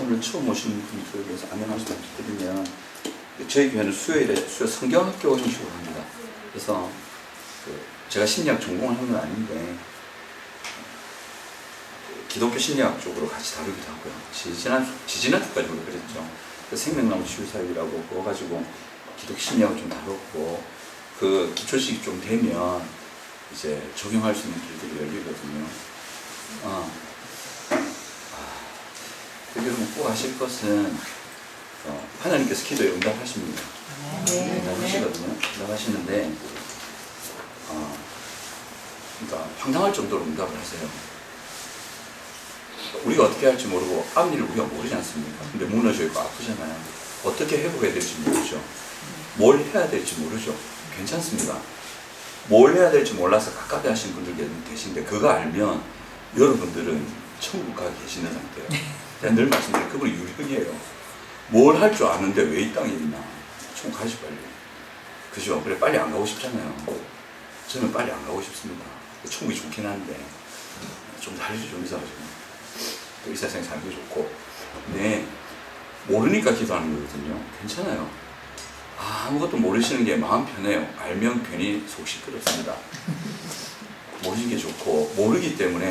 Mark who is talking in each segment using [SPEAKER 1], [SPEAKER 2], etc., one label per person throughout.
[SPEAKER 1] 오늘 처음 오신 분들 위해서 안내 말씀 드리면, 저희 교회는 수요일에 성경학교 오는 식으로 합니다. 그래서 제가 심리학 전공을 한 건 아닌데 기독교 심리학 쪽으로 같이 다루기도 하고요. 지지난주까지 그랬죠. 생명나무 치유사역이라고 그거 가지고 기독교 심리학을 좀 다뤘고, 그 기초식이 좀 되면 이제 적용할 수 있는 길들이 열리거든요. 여러분 꼭 아실 것은 하나님께서 기도에 응답하십니다. 응답하시거든요. 응답하시는데 그러니까 황당할 정도로 응답을 하세요. 우리가 어떻게 할지 모르고 앞일을 우리가 모르지 않습니까? 근데 무너져 있고 아프잖아요. 어떻게 회복해야 될지 모르죠. 뭘 해야 될지 모르죠. 괜찮습니다. 뭘 해야 될지 몰라서 갑갑해 하시는 분들 계신데, 그거 알면 여러분들은 천국 가 계시는 상태예요. 제가 늘 말씀드린 그분이 유령이에요. 뭘 할 줄 아는데 왜 이 땅에 있나. 천국 가시 빨리. 그죠? 그래 빨리 안 가고 싶잖아요. 저는 빨리 안 가고 싶습니다. 천국이 좋긴 한데 좀 달리 좀 있어가지고 또 이 세상에 살기 좋고. 근데 모르니까 기도하는 거거든요. 괜찮아요. 아무것도 모르시는 게 마음 편해요. 알면 괜히 속 시끄럽습니다. 모르는 게 좋고, 모르기 때문에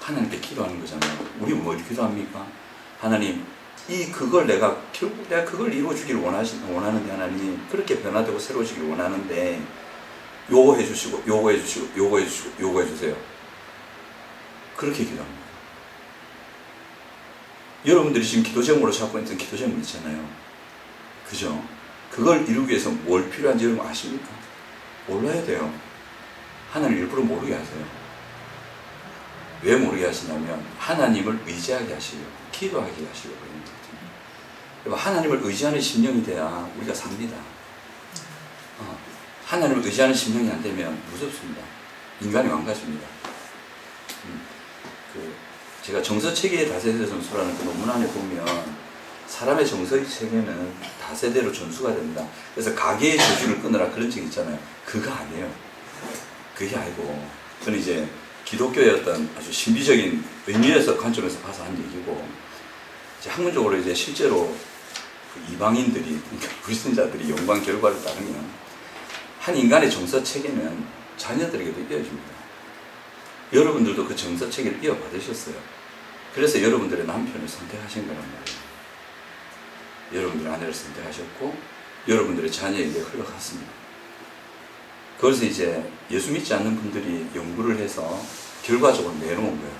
[SPEAKER 1] 하나님께 기도하는 거잖아요. 우리 뭐 기도합니까? 하나님, 결국 내가 그걸 이루어주기를 원하는데, 하나님, 그렇게 변화되고 새로워지기를 원하는데, 요거 해주시고, 요거 해주시고, 요거 해주시고, 요거 해주세요. 그렇게 기도합니다. 여러분들이 지금 기도 제목으로 잡고 있는 기도 제목 있잖아요. 그죠? 그걸 이루기 위해서 뭘 필요한지 여러분 아십니까? 몰라야 돼요. 하나님 일부러 모르게 하세요. 왜 모르게 하시냐면 하나님을 의지하게 하시려고, 기도하게 하시려고 그런 거거든요. 하나님을 의지하는 심령이 돼야 우리가 삽니다. 하나님을 의지하는 심령이 안 되면 무섭습니다. 인간이 망가집니다. 제가 정서체계의 다세대 전수라는 그 논문 안에 보면 사람의 정서의 체계는 다세대로 전수가 됩니다. 그래서 가계의 저주를 끊으라 그런 책 있잖아요. 그거 아니에요. 그게 아니고, 저는 이제 기독교의 어떤 아주 신비적인 의미에서 관점에서 봐서 한 얘기고, 이제 학문적으로 이제 실제로 그 이방인들이, 그러니까 불신자들이 연구한 결과를 따르면 한 인간의 정서 체계는 자녀들에게도 이어집니다. 여러분들도 그 정서 체계를 이어받으셨어요. 그래서 여러분들의 남편을 선택하신 거란 말이에요. 여러분들의 아내를 선택하셨고 여러분들의 자녀에게 흘러갔습니다. 그것을 이제 예수 믿지 않는 분들이 연구를 해서 결과적으로 내놓은 거예요.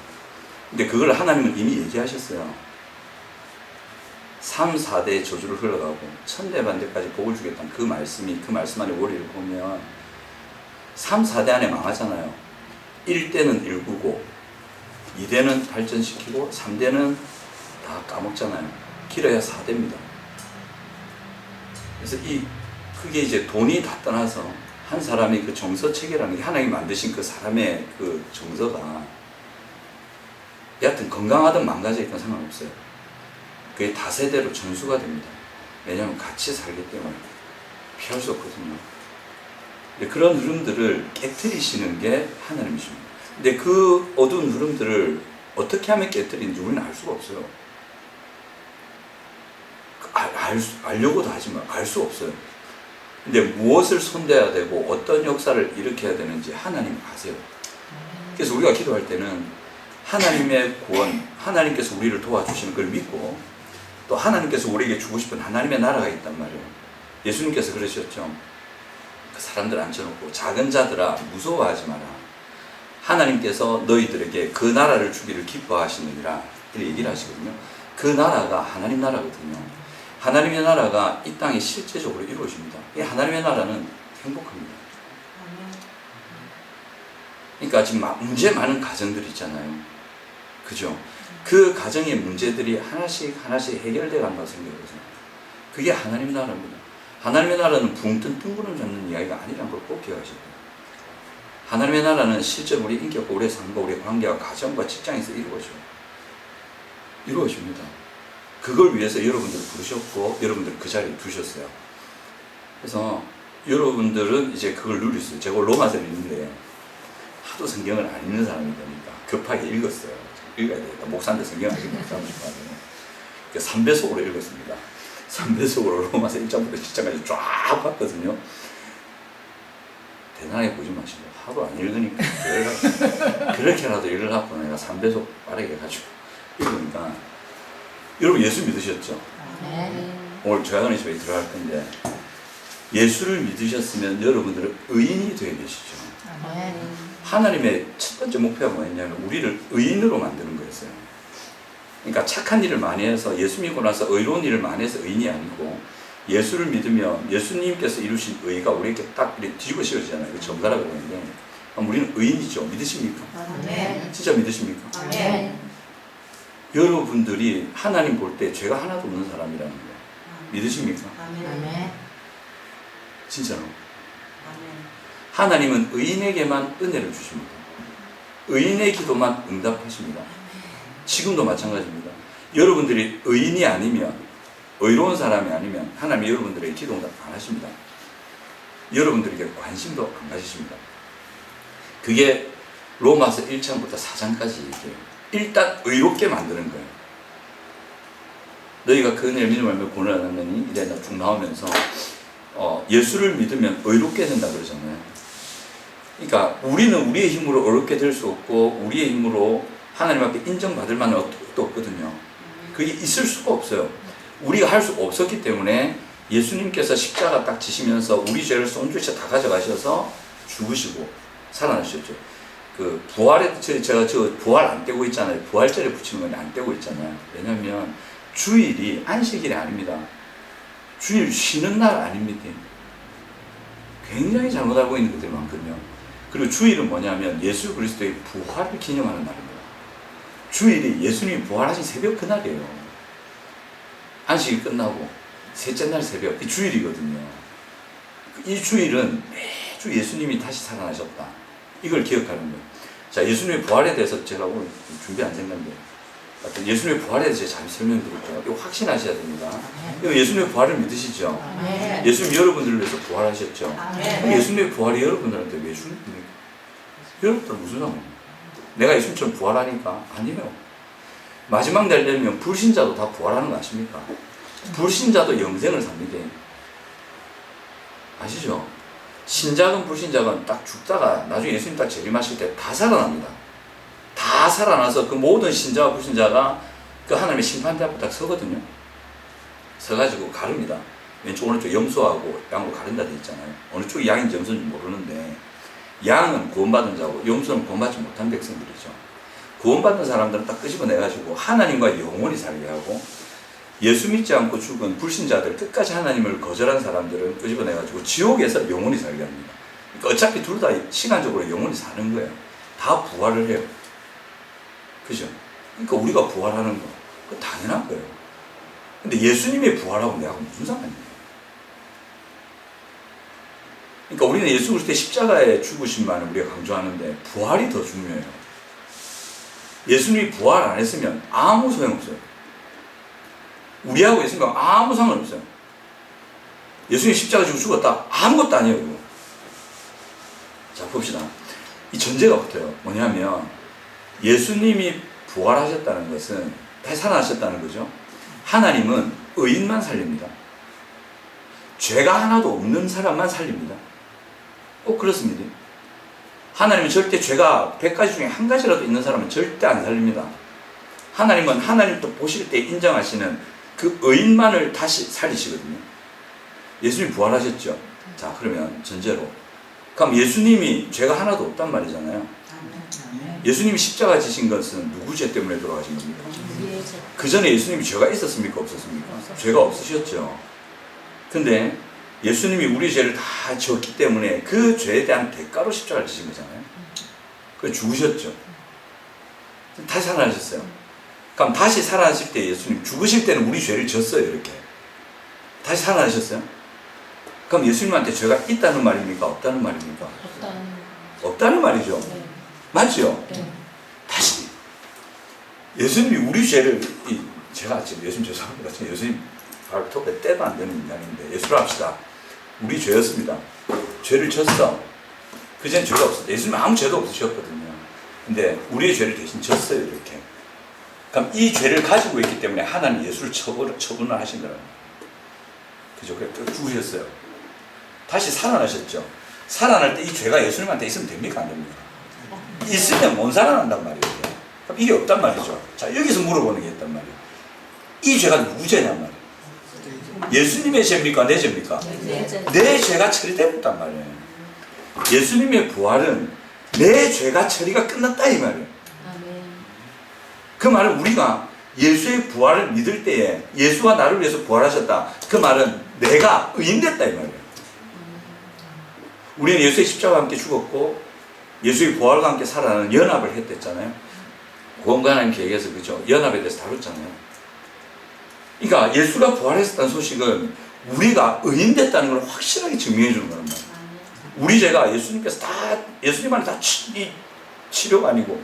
[SPEAKER 1] 근데 그걸 하나님은 이미 얘기하셨어요. 3, 4대의 저주를 흘러가고 천대만대까지 복을 주겠다는 그 말씀 안에 원리를 보면 3, 4대 안에 망하잖아요. 1대는 일구고 2대는 발전시키고 3대는 다 까먹잖아요. 길어야 4대입니다. 그래서 그게 이제 돈이 다 떠나서 한 사람이 그 정서 체계라는 게 하나님이 만드신 그 사람의 그 정서가 여하튼 건강하든 망가져 있건 상관없어요. 그게 다세대로 전수가 됩니다. 왜냐하면 같이 살기 때문에 피할 수 없거든요. 그런 흐름들을 깨트리시는 게 하나님이십니다. 근데 그 어두운 흐름들을 어떻게 하면 깨트리는지 우리는 알 수가 없어요. 알려고도 하지만 알 수 없어요. 근데 무엇을 손대야 되고 어떤 역사를 일으켜야 되는지 하나님 아세요. 그래서 우리가 기도할 때는 하나님의 구원, 하나님께서 우리를 도와주시는 걸 믿고 또 하나님께서 우리에게 주고 싶은 하나님의 나라가 있단 말이에요. 예수님께서 그러셨죠. 그 사람들 앉혀놓고 작은 자들아 무서워하지 마라. 하나님께서 너희들에게 그 나라를 주기를 기뻐하시느니라 이렇게 얘기를 하시거든요. 그 나라가 하나님 나라거든요. 하나님의 나라가 이 땅에 실제적으로 이루어집니다. 이 하나님의 나라는 행복합니다. 그러니까 지금 문제 많은 가정들 있잖아요. 그죠? 그 가정의 문제들이 하나씩 해결돼 간다고 생각해보세요. 그게 하나님의 나라입니다. 하나님의 나라는 붕 뜬 뜬구름 잡는 이야기가 아니라는 걸 꼭 기억하셔야 돼요. 하나님의 나라는 실제로 우리 인격과 우리의 삶과 우리의 관계와 가정과 직장에서 이루어집니다. 그걸 위해서 여러분들을 부르셨고 여러분들 그 자리에 두셨어요. 그래서 여러분들은 이제 그걸 누릴 수 있어요. 제가 로마서를 읽는데 하도 성경을 안 읽는 사람이 되니까 급하게 읽었어요. 읽어야 되겠다. 목사한테 성경 안 읽으면 사람 싶어하거든요. 3배속으로 읽었습니다. 3배속으로 로마서 1장부터 7장까지 쫙 봤거든요. 대단하게 보지 마시고 하루 안 읽으니까 그렇게라도 읽으려고 내가 3배속 빠르게 해가지고 읽으니까 여러분 예수 믿으셨죠? 오늘 저야간의 집에 들어갈 건데 예수를 믿으셨으면 여러분들은 의인이 되어 계시죠. 하나님의 첫 번째 목표가 뭐였냐면 우리를 의인으로 만드는 거였어요. 그러니까 착한 일을 많이 해서 예수 믿고 나서 의로운 일을 많이 해서 의인이 아니고 예수를 믿으면 예수님께서 이루신 의가 우리에게 딱 이렇게 뒤집어 씌워지잖아요. 그 전가라 그러는데 우리는 의인이죠. 믿으십니까? 진짜 믿으십니까? 여러분들이 하나님 볼 때 죄가 하나도 없는 사람이라는 거예요. 믿으십니까? 진짜로. 하나님은 의인에게만 은혜를 주십니다. 의인의 기도만 응답하십니다. 지금도 마찬가지입니다. 여러분들이 의인이 아니면, 의로운 사람이 아니면 하나님이 여러분들에게 기도 응답 안 하십니다. 여러분들에게 관심도 안 가지십니다. 그게 로마서 1장부터 4장까지 얘기해요. 일단 의롭게 만드는 거예요. 너희가 그 은혜를 믿음을 알며 구원을 얻으니 이래 쭉 나오면서 예수를 믿으면 의롭게 된다 그러잖아요. 그러니까 우리는 우리의 힘으로 의롭게 될 수 없고 우리의 힘으로 하나님 앞에 인정받을 만한 것도 없거든요. 그게 있을 수가 없어요. 우리가 할 수 없었기 때문에 예수님께서 십자가 딱 지시면서 우리 죄를 쏜주셔 다 가져가셔서 죽으시고 살아나셨죠. 그 부활에 제가 부활 안 떼고 있잖아요. 부활절에 붙이는 건 안 떼고 있잖아요. 왜냐하면 주일이 안식일이 아닙니다. 주일 쉬는 날 아닙니다. 굉장히 잘못 알고 있는 것들이 많거든요. 그리고 주일은 뭐냐면 예수 그리스도의 부활을 기념하는 날입니다. 주일이 예수님이 부활하신 새벽 그날이에요. 안식일 끝나고 셋째 날 새벽, 이 주일이거든요. 이 주일은 매주 예수님이 다시 살아나셨다. 이걸 기억하는 거예요. 자, 예수님의 부활에 대해서 제가 오늘 준비 안 생겼는데 예수님의 부활에 대해서 잘 설명드릴게요. 이거 확신하셔야 됩니다. 이거 예수님의 부활을 믿으시죠? 예수님 여러분들을 위해서 부활하셨죠? 예수님의 부활이 여러분들한테 왜 주는 겁니까? 여러분들 무슨 상관입니까? 내가 예수님처럼 부활하니까? 아니에요. 마지막 날 되면 불신자도 다 부활하는 거 아십니까? 불신자도 영생을 삽니다. 아시죠? 신자건 불신자건 딱 죽다가 나중에 예수님 딱 재림하실 때 다 살아납니다. 다 살아나서 그 모든 신자와 불신자가 그 하나님의 심판대 앞에 딱 서거든요. 서가지고 가릅니다. 왼쪽 오른쪽 염소하고 양으로 가른다 돼 있잖아요. 어느 쪽이 양인지 염소인지 모르는데 양은 구원받은 자고 염소는 구원받지 못한 백성들이죠. 구원받은 사람들은 딱 끄집어내가지고 하나님과 영원히 살게 하고 예수 믿지 않고 죽은 불신자들 끝까지 하나님을 거절한 사람들은 끄집어내가지고 지옥에서 영원히 살게 합니다. 그러니까 어차피 둘 다 시간적으로 영원히 사는 거예요. 다 부활을 해요. 그죠? 그러니까 우리가 부활하는 거 그거 당연한 거예요. 근데 예수님의 부활하고 내하고 무슨 상관이에요? 그러니까 우리는 예수 그리스도의 십자가에 죽으심만을 우리가 강조하는데 부활이 더 중요해요. 예수님이 부활 안 했으면 아무 소용없어요. 우리하고 예수님과 아무 상관없어요. 예수님이 십자가 지고 죽었다? 아무것도 아니에요. 그거. 자, 봅시다. 이 전제가 붙어요. 뭐냐면 예수님이 부활하셨다는 것은 다시 살아나셨다는 거죠. 하나님은 의인만 살립니다. 죄가 하나도 없는 사람만 살립니다. 꼭 그렇습니다. 하나님은 절대 죄가 100가지 중에 한 가지라도 있는 사람은 절대 안 살립니다. 하나님은 하나님도 보실 때 인정하시는 그 의인만을 다시 살리시거든요. 예수님이 부활하셨죠. 자, 그러면 전제로 그럼 예수님이 죄가 하나도 없단 말이잖아요. 예수님이 십자가 지신 것은 누구 죄 때문에 돌아가신 겁니까? 그 전에 예수님이 죄가 있었습니까? 없었습니까? 죄가 없으셨죠. 근데 예수님이 우리 죄를 다 지었기 때문에 그 죄에 대한 대가로 십자가를 지신 거잖아요. 그래서 죽으셨죠. 다시 살아나셨어요. 그럼 다시 살아나실 때 예수님 죽으실 때는 우리 죄를 졌어요. 이렇게 다시 살아나셨어요. 그럼 예수님한테 죄가 있다는 말입니까? 없다는 말입니까? 없다는 말이죠.
[SPEAKER 2] 네.
[SPEAKER 1] 맞죠?
[SPEAKER 2] 네.
[SPEAKER 1] 다시 예수님이 우리 죄를 제가 지금 예수님 죄송합니다. 지금 예수님 발톱에 때도 안 되는 인간인데 예수를 합시다. 우리 죄였습니다. 죄를 졌어. 그전에 죄가 없었어요. 예수님은 아무 죄도 없으셨거든요. 근데 우리의 죄를 대신 졌어요. 이렇게. 그럼 이 죄를 가지고 있기 때문에 하나님 예수를 처분을 하신 거예요. 그죠? 그래서 죽으셨어요. 다시 살아나셨죠. 살아날 때 이 죄가 예수님한테 있으면 됩니까? 안 됩니까? 있으면 못 살아난단 말이에요. 그럼 이게 없단 말이죠. 자, 여기서 물어보는 게 있단 말이에요. 이 죄가 누구 죄냔 말이에요. 예수님의 죄입니까? 내 죄입니까? 내 죄가 처리됐단 말이에요. 예수님의 부활은 내 죄가 처리가 끝났다 이 말이에요. 그 말은 우리가 예수의 부활을 믿을 때에 예수가 나를 위해서 부활하셨다. 그 말은 내가 의인됐다 이 말이에요. 우리는 예수의 십자가와 함께 죽었고 예수의 부활과 함께 살아나는 연합을 했댔잖아요. 구원과 하나님 계획에서 그죠? 연합에 대해서 다뤘잖아요. 그러니까 예수가 부활했다는 소식은 우리가 의인됐다는 걸 확실하게 증명해 주는 거란 말이에요. 우리 죄가 예수님께서 다 예수님 안에 다 치료가 아니고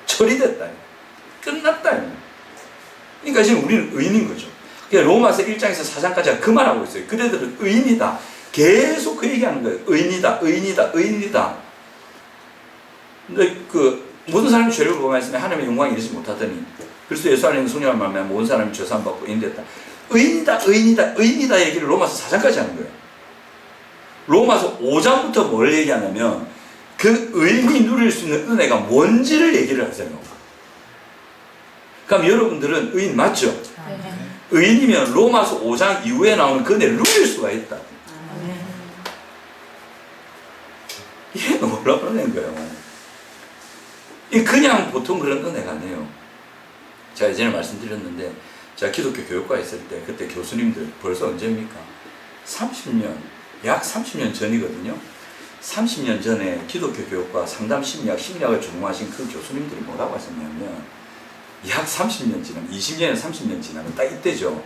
[SPEAKER 1] 처리됐다. 끝났다. 그러니까 지금 우리는 의인인 거죠. 그러니까 로마서 1장에서 4장까지 그 말하고 있어요. 그대들은 의인이다. 계속 그 얘기하는 거예요. 의인이다, 의인이다, 의인이다. 근데 모든 사람이 죄를 범하였으면 하나님의 영광에 이르지 못하더니 그리스도 예수 안에 있는 성령을 말하면 모든 사람이 죄사함 받고 의인됐다. 의인이다, 의인이다, 의인이다 얘기를 로마서 4장까지 하는 거예요. 로마서 5장부터 뭘 얘기하냐면 그 의인이 누릴 수 있는 은혜가 뭔지를 얘기를 하세요. 그럼 여러분들은 의인 맞죠? 의인이면 로마서 5장 이후에 나오는 그 은혜를 누릴 수가 있다. 이게 놀라운 은혜인 거예요. 이 그냥 보통 그런 은혜가 아니에요. 제가 예전에 말씀드렸는데 제가 기독교 교육과에 있을 때 그때 교수님들 벌써 언제입니까? 30년, 약 30년 전이거든요. 30년 전에 기독교 교육과 상담 심리학, 심리학을 전공하신 그 교수님들이 뭐라고 하셨냐면 약 30년 지나면 20년에서 30년 지나면 딱 이때죠.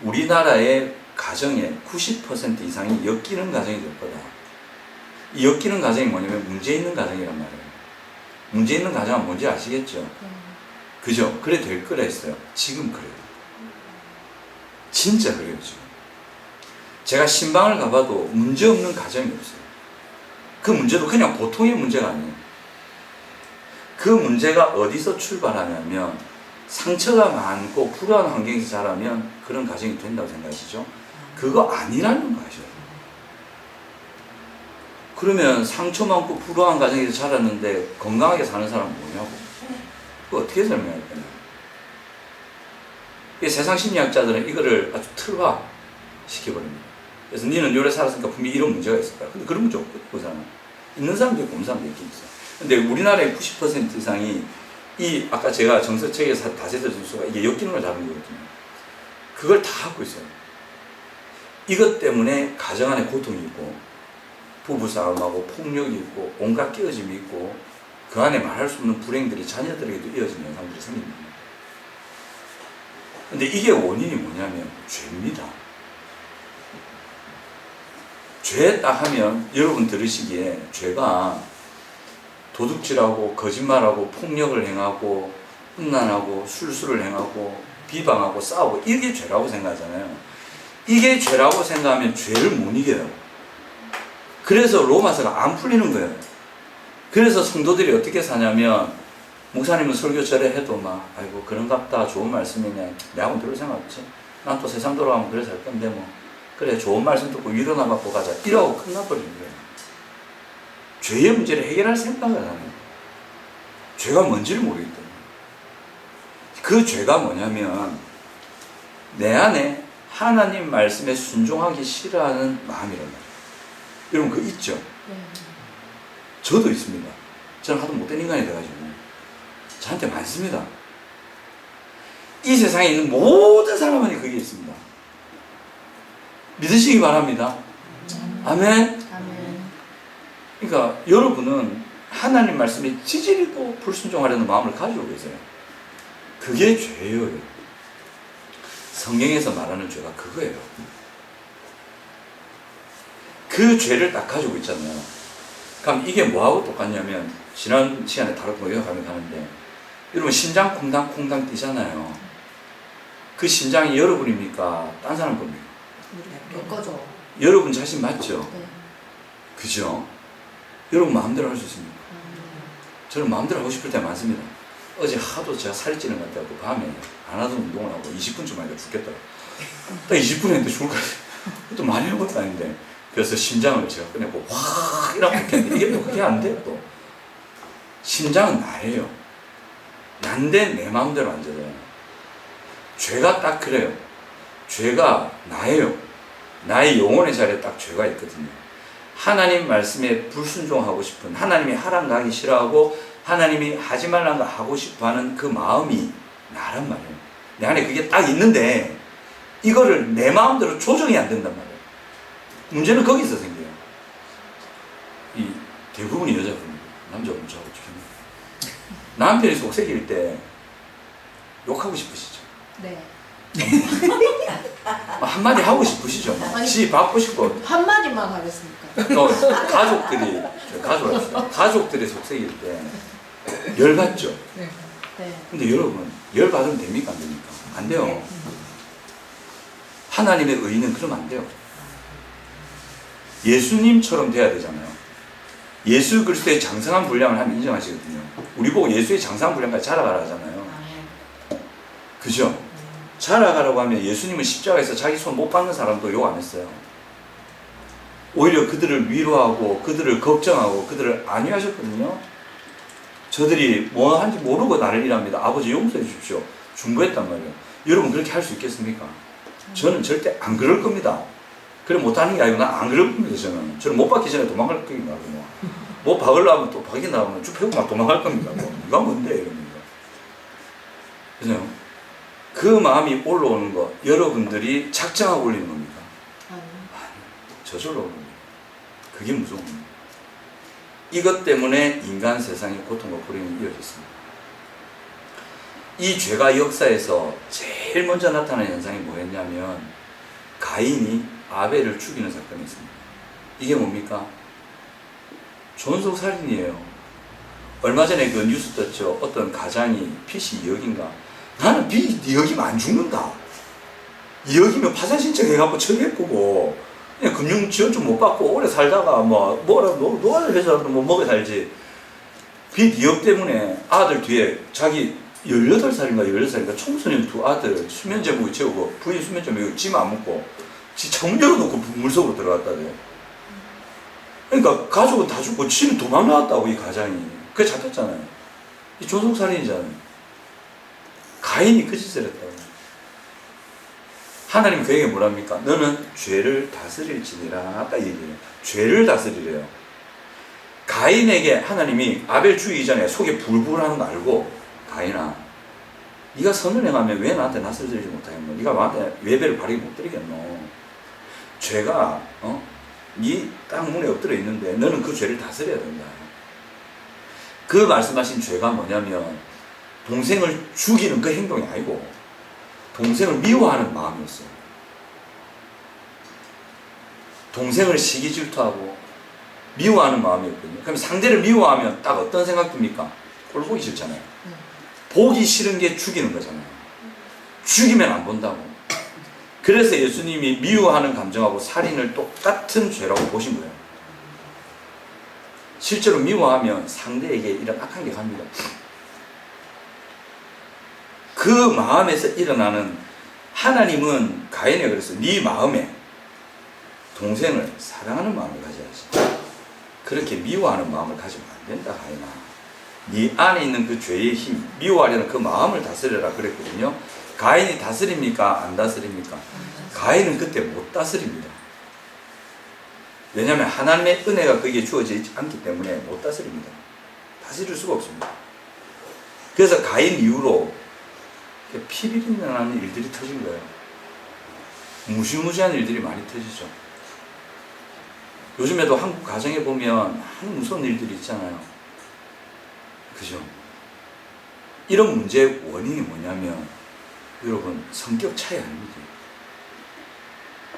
[SPEAKER 1] 우리나라의 가정의 90% 이상이 엮이는 가정이 될 거다. 이 엮이는 가정이 뭐냐면 문제 있는 가정이란 말이에요. 문제 있는 가정은 뭔지 아시겠죠? 그죠? 그래 될 거라 했어요. 지금 그래요. 진짜 그래요 지금. 제가 신방을 가봐도 문제 없는 가정이 없어요. 그 문제도 그냥 보통의 문제가 아니에요. 그 문제가 어디서 출발하냐면 상처가 많고 불우한 환경에서 자라면 그런 가정이 된다고 생각하시죠? 그거 아니라는 거 아셔요. 그러면 상처 많고 불우한 가정에서 자랐는데 건강하게 사는 사람은 뭐냐고. 그거 어떻게 설명할 거냐. 세상 심리학자들은 이거를 아주 틀화 시켜버립니다. 그래서 니는 요래 살았으니까 분명히 이런 문제가 있을 거야. 근데 그런 문제 없거든, 그 사람은. 있는 사람도 있고 없는 사람도 있긴 있어요. 근데 우리나라의 90% 이상이 이 아까 제가 정서책에서 다세대 순수가 이게 엮이는 걸 잡은 거거든요. 그걸 다 갖고 있어요. 이것 때문에 가정 안에 고통이 있고 부부싸움하고 폭력이 있고 온갖 끼어짐이 있고 그 안에 말할 수 없는 불행들이 자녀들에게도 이어지는 현상들이 생깁니다. 근데 이게 원인이 뭐냐면 죄입니다. 죄 딱 하면 여러분 들으시기에 죄가 도둑질하고 거짓말하고 폭력을 행하고 음란하고 술수를 행하고 비방하고 싸우고 이게 죄라고 생각하잖아요. 이게 죄라고 생각하면 죄를 못 이겨요. 그래서 로마서가 안 풀리는 거예요. 그래서 성도들이 어떻게 사냐면 목사님은 설교 절에 해도 막 아이고 그런갑다 좋은 말씀이네 내하고는 별로 생각 없지 난 또 세상 돌아가면 그래 살 건데 뭐 그래 좋은 말씀 듣고 위로나 받고 가자 이러고 끝나버리는 거예요. 죄의 문제를 해결할 생각을 안 해요. 죄가 뭔지를 모르기 때문에. 그 죄가 뭐냐면 내 안에 하나님 말씀에 순종하기 싫어하는 마음이란 말이에요. 여러분 그거 있죠? 저도 있습니다. 저는 하도 못된 인간이 돼가지고 저한테 많습니다. 이 세상에 있는 모든 사람한테 그게 있습니다. 믿으시기 바랍니다. 아멘. 그러니까 여러분은 하나님 말씀에 지지리도 불순종하려는 마음을 가지고 계세요. 그게 죄예요. 성경에서 말하는 죄가 그거예요. 그 죄를 딱 가지고 있잖아요. 그럼 이게 뭐하고 똑같냐면 지난 시간에 다뤘고 이어가면 가는데 여러분 심장 콩당콩당 뛰잖아요. 그 심장이 여러분입니까? 딴 사람 겁니까?
[SPEAKER 2] 내 거죠.
[SPEAKER 1] 여러분 자신 맞죠?
[SPEAKER 2] 네.
[SPEAKER 1] 그죠? 여러분 마음대로 할 수 있습니까? 저는 마음대로 하고 싶을 때 많습니다. 어제 하도 제가 살이 찌는 것 같아서 밤에 안 하던 운동을 하고 20분쯤 하니까 죽겠더라고. 딱 20분 했는데 죽을 것 같아. 또 많이 한 것도 아닌데. 그래서 심장을 제가 꺼내고 확 이라고 했는데 이게 또 그게 안 돼요 또. 심장은 나예요. 난데 내 마음대로 안 되잖아요. 죄가 딱 그래요. 죄가 나예요. 나의 영혼의 자리에 딱 죄가 있거든요. 하나님 말씀에 불순종하고 싶은, 하나님이 하라는 거 하기 싫어하고 하나님이 하지 말라는 거 하고 싶어하는 그 마음이 나란 말이에요. 내 안에 그게 딱 있는데 이거를 내 마음대로 조정이 안 된단 말이에요. 문제는 거기서 생겨요. 이 대부분이 여자분, 남자분 저하고 죽겠네. 남편이 속색일 때 욕하고 싶으시죠?
[SPEAKER 2] 네.
[SPEAKER 1] 한마디 하고 싶으시죠? 지 바쁘시고.
[SPEAKER 2] 한마디만 하겠습니까?
[SPEAKER 1] 가족들이 속색일 때 열받죠?
[SPEAKER 2] 네.
[SPEAKER 1] 근데 여러분, 열받으면 됩니까? 안 됩니까? 안 돼요. 하나님의 의는 그러면 안 돼요. 예수님처럼 돼야 되잖아요. 예수 그리스도의 장성한 분량을 하면 인정하시거든요. 우리 보고 예수의 장성한 분량까지 자라가라 하잖아요. 그죠? 자라가라고 하면 예수님은 십자가에서 자기 손 못 박는 사람도 욕 안 했어요. 오히려 그들을 위로하고 그들을 걱정하고 그들을 안위하셨거든요. 저들이 뭐 하는지 모르고 나를 일합니다. 아버지 용서해 주십시오. 중보했단 말이에요. 여러분 그렇게 할 수 있겠습니까? 저는 절대 안 그럴 겁니다. 그래 못하는 게 아니고 난 안 그럴 겁니다. 저는 못 박기 전에 도망갈 겁니다. 뭐 박으려면 또 박이 나오면 쭉 펴고 막 도망갈 겁니다. 이거 뭔데 이럽니다. 그죠? 그 마음이 올라오는 거 여러분들이 작정하고 올리는 겁니까? 아니, 저절로 오는 겁니다. 그게 무서운 겁니다. 이것 때문에 인간 세상의 고통과 불행이 이어졌습니다. 이 죄가 역사에서 제일 먼저 나타난 현상이 뭐였냐면 가인이 아벨을 죽이는 사건이 있습니다. 이게 뭡니까? 존속살인이에요. 얼마 전에 그 뉴스 떴죠. 어떤 가장이 빚이 2억인가. 나는 빚 2억이면 안 죽는다. 2억이면 파산 신청해갖고 처리할 거고 그냥 금융지원좀 못 받고 오래 살다가 노화를 해서라도 뭐 먹여 살지. 빚 2억 때문에 아들 뒤에 자기 18살인가 16살인가 청소년 두 아들 수면제목이 채우고 부인 수면제목이 짐 안 묶고 지 창문 열어놓고 물속으로 들어갔다네요. 그러니까 가족은 다 죽고 지는 도망 나왔다고 이 가장이. 그게 잡혔잖아요. 이 조속살인이잖아요. 가인이 그 짓을 했다고. 하나님 그에게 뭐랍니까? 너는 죄를 다스릴지니라 딱 얘기해요. 죄를 다스리래요. 가인에게 하나님이 아벨 죽이기 전에 속에 불불 하는 거 알고 가인아 네가 선을 행하면 왜 나한테 낯을 들이지 못하겠노? 네가 나한테 외배를 바르게 못 드리겠노? 죄가 네 땅 문에 엎드려 있는데 너는 그 죄를 다스려야 된다. 그 말씀하신 죄가 뭐냐면 동생을 죽이는 그 행동이 아니고 동생을 미워하는 마음이었어요. 동생을 시기 질투하고 미워하는 마음이었거든요. 그럼 상대를 미워하면 딱 어떤 생각 듭니까? 꼴 보기 싫잖아요. 보기 싫은 게 죽이는 거잖아요. 죽이면 안 본다고. 그래서 예수님이 미워하는 감정하고 살인을 똑같은 죄라고 보신 거예요. 실제로 미워하면 상대에게 이런 악한 게 갑니다. 그 마음에서 일어나는 하나님은 가인에 그래서 네 마음에 동생을 사랑하는 마음을 가져야지. 그렇게 미워하는 마음을 가지면 안 된다 가인아. 네 안에 있는 그 죄의 힘, 미워하려는 그 마음을 다스려라 그랬거든요. 가인이 다스립니까? 안 다스립니까? 가인은 그때 못 다스립니다. 왜냐하면 하나님의 은혜가 거기에 주어지지 않기 때문에 못 다스립니다. 다스릴 수가 없습니다. 그래서 가인 이후로 피비린내 나는 일들이 터진 거예요. 무시무시한 일들이 많이 터지죠. 요즘에도 한국 가정에 보면 한 무서운 일들이 있잖아요. 그죠? 이런 문제의 원인이 뭐냐면 여러분 성격 차이 아닙니다.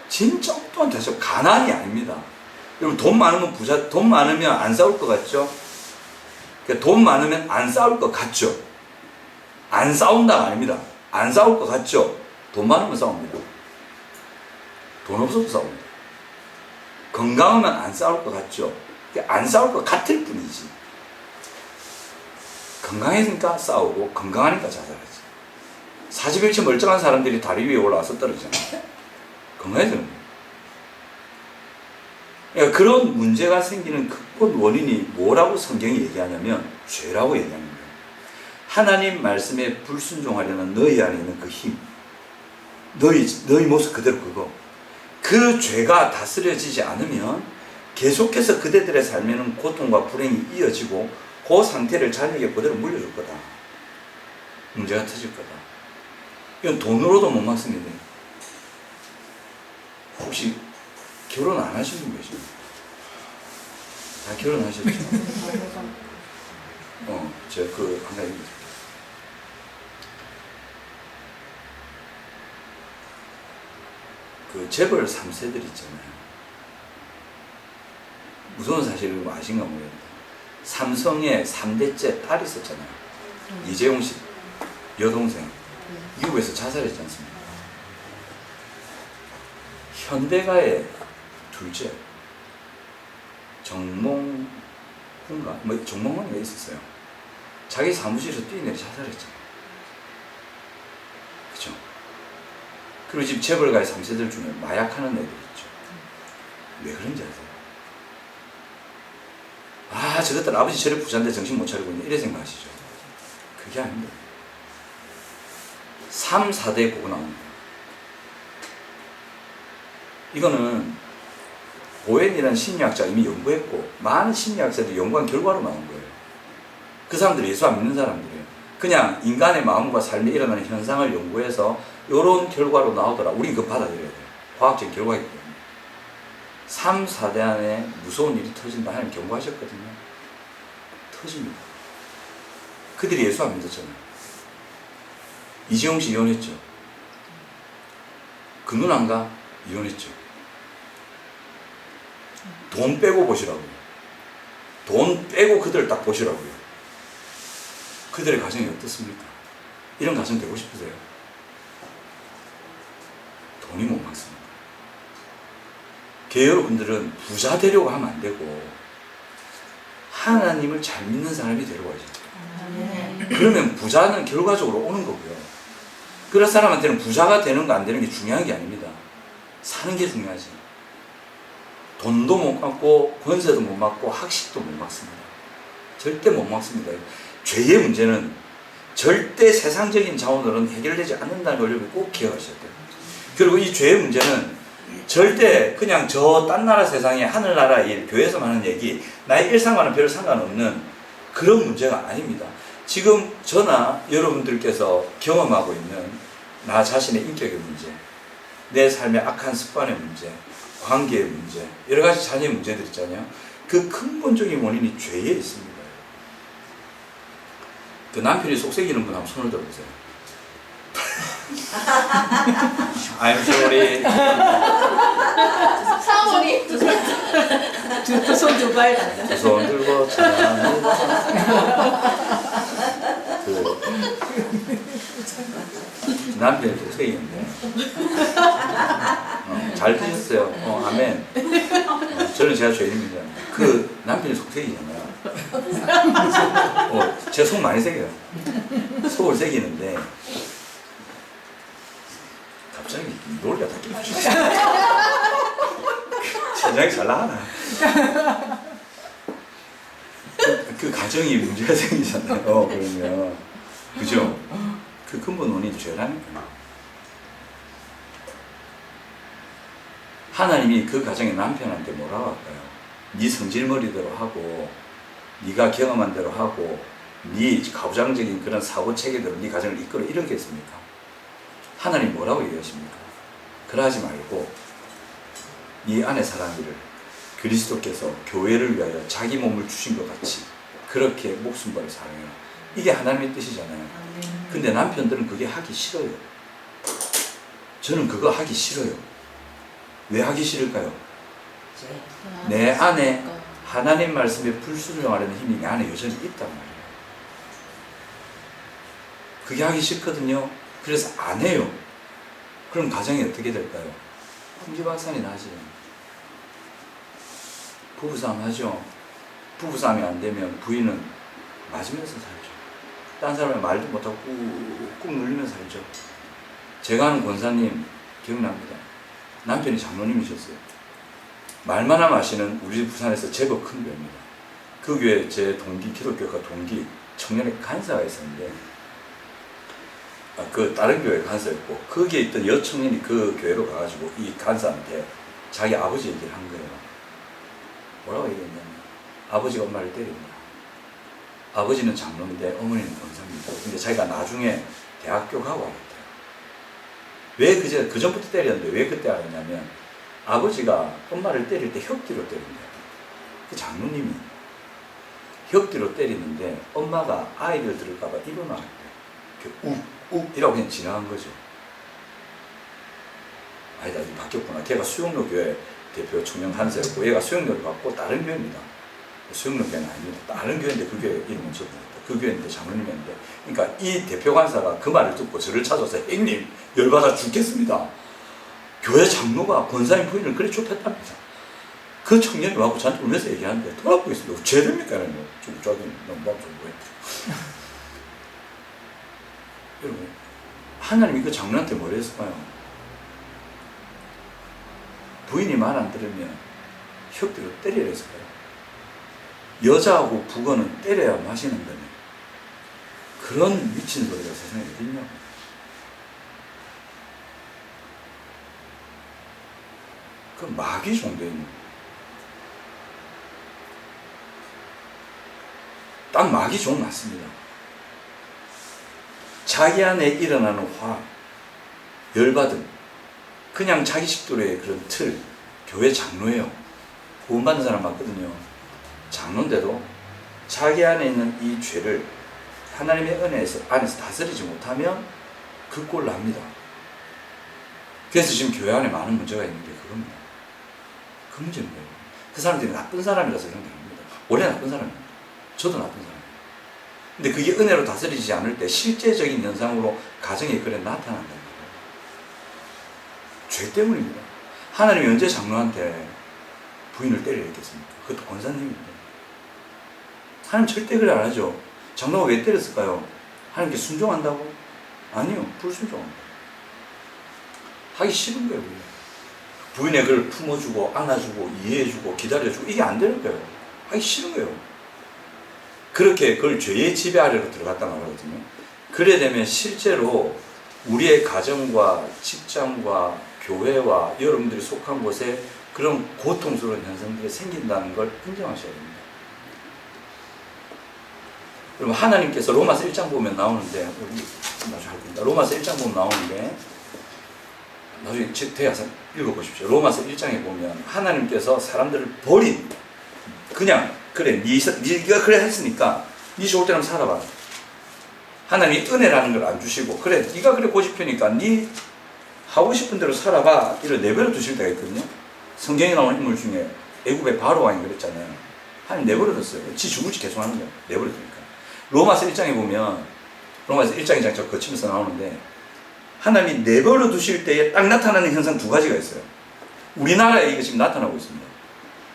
[SPEAKER 1] 진짜 엉뚱한 대처 가난이 아닙니다. 여러분 돈 많으면 돈 많으면 안 싸울 것 같죠? 그러니까 돈 많으면 안 싸울 것 같죠? 안 싸운다가 아닙니다. 안 싸울 것 같죠? 돈 많으면 싸웁니다. 돈 없어도 싸웁니다. 건강하면 안 싸울 것 같죠? 안 싸울 것 같을 뿐이지. 건강해지니까 싸우고 건강하니까 자살하지. 41치 멀쩡한 사람들이 다리 위에 올라와서 떨어지잖아. 건강해지는 거예요. 그러니까 그런 문제가 생기는 근본 원인이 뭐라고 성경이 얘기하냐면 죄라고 얘기하는 거예요. 하나님 말씀에 불순종하려는 너희 안에 있는 그 힘, 너희 모습 그대로 그거, 그 죄가 다스려지지 않으면 계속해서 그대들의 삶에는 고통과 불행이 이어지고 그 상태를 자녀에게 그대로 물려줄 거다. 문제가 터질 거다. 이건 돈으로도 못 막습니다. 혹시 결혼 안 하신 분 계십니까? 다 결혼하셨죠? 제가 한 가지 그 재벌 3세들 있잖아요. 무서운 사실을 뭐 아신가 모르겠는데 삼성의 3대째 딸이 있었잖아요. 이재용 씨 여동생 미국에서 자살했지 않습니까? 현대가의 둘째 정몽훈가 뭐 정몽훈가 있었어요. 자기 사무실에서 뛰어내려 자살했잖아요. 그렇죠? 그리고 지금 재벌가의 3세들 중에 마약하는 애들 있죠. 왜 그런지 아세요? 아, 저것들 아버지 저래 부자인데 정신 못 차리고 있네, 이래 생각하시죠? 그게 아닙니다. 3, 4대 보고 나옵니다. 이거는 보웬이라는 심리학자가 이미 연구했고 많은 심리학자들이 연구한 결과로 나온 거예요. 그 사람들이 예수 안 믿는 사람들이에요. 그냥 인간의 마음과 삶에 일어나는 현상을 연구해서 이런 결과로 나오더라. 우린 그거 받아들여야 돼요. 과학적인 결과이기 때문에. 3, 4대 안에 무서운 일이 터진다. 하나님 경고하셨거든요. 터집니다. 그들이 예수 안 믿었잖아요. 이재용 씨 이혼했죠. 그 누나인가? 이혼했죠. 돈 빼고 보시라고요. 돈 빼고 그들을 딱 보시라고요. 그들의 가정이 어떻습니까? 이런 가정 되고 싶으세요? 돈이 못 막습니다. 교회 여러분들은 부자 되려고 하면 안 되고 하나님을 잘 믿는 사람이 되려고 하죠. 그러면 부자는 결과적으로 오는 거고요. 그런 사람한테는 부자가 되는 거 안 되는 게 중요한 게 아닙니다. 사는 게 중요하지. 돈도 못 막고 권세도 못 막고 학식도 못 막습니다. 절대 못 막습니다. 죄의 문제는 절대 세상적인 자원으로는 해결되지 않는다는 걸 여러분 꼭 기억하셔야 돼요. 그리고 이 죄의 문제는 절대 그냥 저 딴 나라 세상에 하늘나라 일, 교회에서 하는 얘기, 나의 일상과는 별 상관없는 그런 문제가 아닙니다. 지금 저나 여러분들께서 경험하고 있는 나 자신의 인격의 문제, 내 삶의 악한 습관의 문제, 관계의 문제, 여러 가지 자녀의 문제들 있잖아요. 그 근본적인 원인이 죄에 있습니다. 그 남편이 속삭이는 분 한번 손을 들어보세요. I'm sorry.
[SPEAKER 2] 사모님 두손 두 발 다.
[SPEAKER 1] 두 손 들고 찬양합니다. 남편이 속삭이는데 잘 드셨어요. 아멘. 저는 제가 죄인입니다. 그 남편이 속삭이잖아요. 제가 속 많이 새겨요. 속을 새기는데 갑자기 노래가 다 끼어졌어. 천장이 잘 나가나. 그 가정이 문제가 생기잖아요. 그러면 그죠? 그 근본 원인이 죄라니까. 하나님이 그 가정의 남편한테 뭐라고 할까요? 네 성질머리대로 하고 네가 경험한 대로 하고 네 가부장적인 그런 사고체계대로 네 가정을 이끌어 이러겠습니까? 하나님 뭐라고 얘기하십니까? 그러하지 말고 네 안에 사랑이를 그리스도께서 교회를 위하여 자기 몸을 주신 것 같이 그렇게 목숨 걸어 사랑해라. 이게 하나님의 뜻이잖아요. 근데 남편들은 그게 하기 싫어요. 저는 그거 하기 싫어요. 왜 하기 싫을까요? 내 안에 하나님 말씀에 불순종하려는 힘이 내 안에 여전히 있단 말이에요. 그게 하기 싫거든요. 그래서 안 해요. 그럼 가정이 어떻게 될까요? 풍지박산이 나죠. 부부싸움 하죠. 부부싸움이 안 되면 부인은 맞으면서 살죠. 딴 사람의 말도 못하고 꾹꾹 눌리면서 살죠. 제가 아는 권사님 기억납니다. 남편이 장로님이셨어요. 말만 하면 아시는 우리 집 부산에서 제법 큰 교회입니다. 그 교회 제 동기, 기독교가 동기 청년의 간사가 있었는데 그 다른 교회 간사였고 거기에 있던 여청년이 그 교회로 가가지고 이 간사한테 자기 아버지 얘기를 한 거예요. 뭐라고 얘기했냐면 아버지가 엄마를 때립니다. 아버지는 장로인데 어머니는 권사입니다. 근데 자기가 나중에 대학교 가고 알았대요. 왜 그 전부터 때렸는데 왜 그때 알았냐면 아버지가 엄마를 때릴 때 혁뒤로 때린대요. 그 장로님이 혁뒤로 때리는데 엄마가 아이를 들을까봐 일어나겠대요. 욱 이라고 그냥 지나간 거죠. 아니다, 이 바뀌었구나. 걔가 수영로 교회 대표 청년 한사였고 얘가 수영료를 받고 다른 교회입니다. 수영로 교회는 아닙니다. 다른 교회인데 그 교회 이름은 적어놨다. 그 교회인데 장로님인데 그러니까 이 대표 간사가 그 말을 듣고 저를 찾아서 형님 열받아 죽겠습니다. 교회 장로가 권사님 부인을 그래 좁혔답니다. 그 청년이 와고 저한테 울면서 얘기하는데 돌아보고 있습니다. 죄됩니까? 좀 저기 너무 뭐해. 여러분 하나님이 그 장로한테 뭘 했을까요? 부인이 말 안 들으면 혁대로 때리라 했을까요? 여자하고 북어는 때려야 마시는 거네. 그런 미친 소리가 세상에 어디 있냐고. 그 마귀 종교인 딱 마귀 종 맞습니다. 자기 안에 일어나는 화, 열받음, 그냥 자기 식도로의 그런 틀, 교회 장로예요. 구원받는 사람 맞거든요. 장로인데도 자기 안에 있는 이 죄를 하나님의 은혜에서 안에서 다스리지 못하면 그 꼴 납니다. 그래서 지금 교회 안에 많은 문제가 있는 게 그겁니다. 그 문제는 뭐예요? 그 사람들이 나쁜 사람이라서 그런 게 아닙니다. 원래 나쁜 사람입니다. 저도 나쁜 사람입니다. 근데 그게 은혜로 다스리지 않을 때 실제적인 현상으로 가정에 그래 나타난다는 거예요. 죄 때문입니다. 하나님이 언제 장로한테 부인을 때리려 했겠습니까? 그것도 권사님입니다. 하나님 절대 그래 안 하죠. 장로가 왜 때렸을까요? 하나님께 순종한다고? 아니요. 불순종합니다. 하기 싫은 거예요. 부인의 그걸 품어주고 안아주고 이해해주고 기다려주고 이게 안 되는 거예요. 하기 싫은 거예요. 그렇게 그걸 죄의 지배 아래로 들어갔단 말이거든요. 그래 되면 실제로 우리의 가정과 직장과 교회와 여러분들이 속한 곳에 그런 고통스러운 현상들이 생긴다는 걸 인정하셔야 됩니다. 그럼 하나님께서 로마서 1장 보면 나오는데 우리 나중에 할 겁니다. 로마서 1장 보면 나오는데 나중에 대야서 읽어보십시오. 로마서 1장에 보면 하나님께서 사람들을 버린 그냥 그래 네가 그래 했으니까 네 좋을 때는 살아봐. 하나님이 은혜라는 걸 안 주시고 그래 네가 그래 고집하니까 네 하고 싶은 대로 살아봐 이를 내버려 두실 때가 있거든요. 성경에 나오는 인물 중에 애굽의 바로 왕이 그랬잖아요. 하나님 내버려 뒀어요. 지 죽을지 계속 하는 거예요. 내버려 두니까. 로마서 1장에 보면 로마서 1장 2장 저 거치면서 나오는데 하나님이 내버려 두실 때에 딱 나타나는 현상 두 가지가 있어요. 우리나라에 이게 지금 나타나고 있습니다.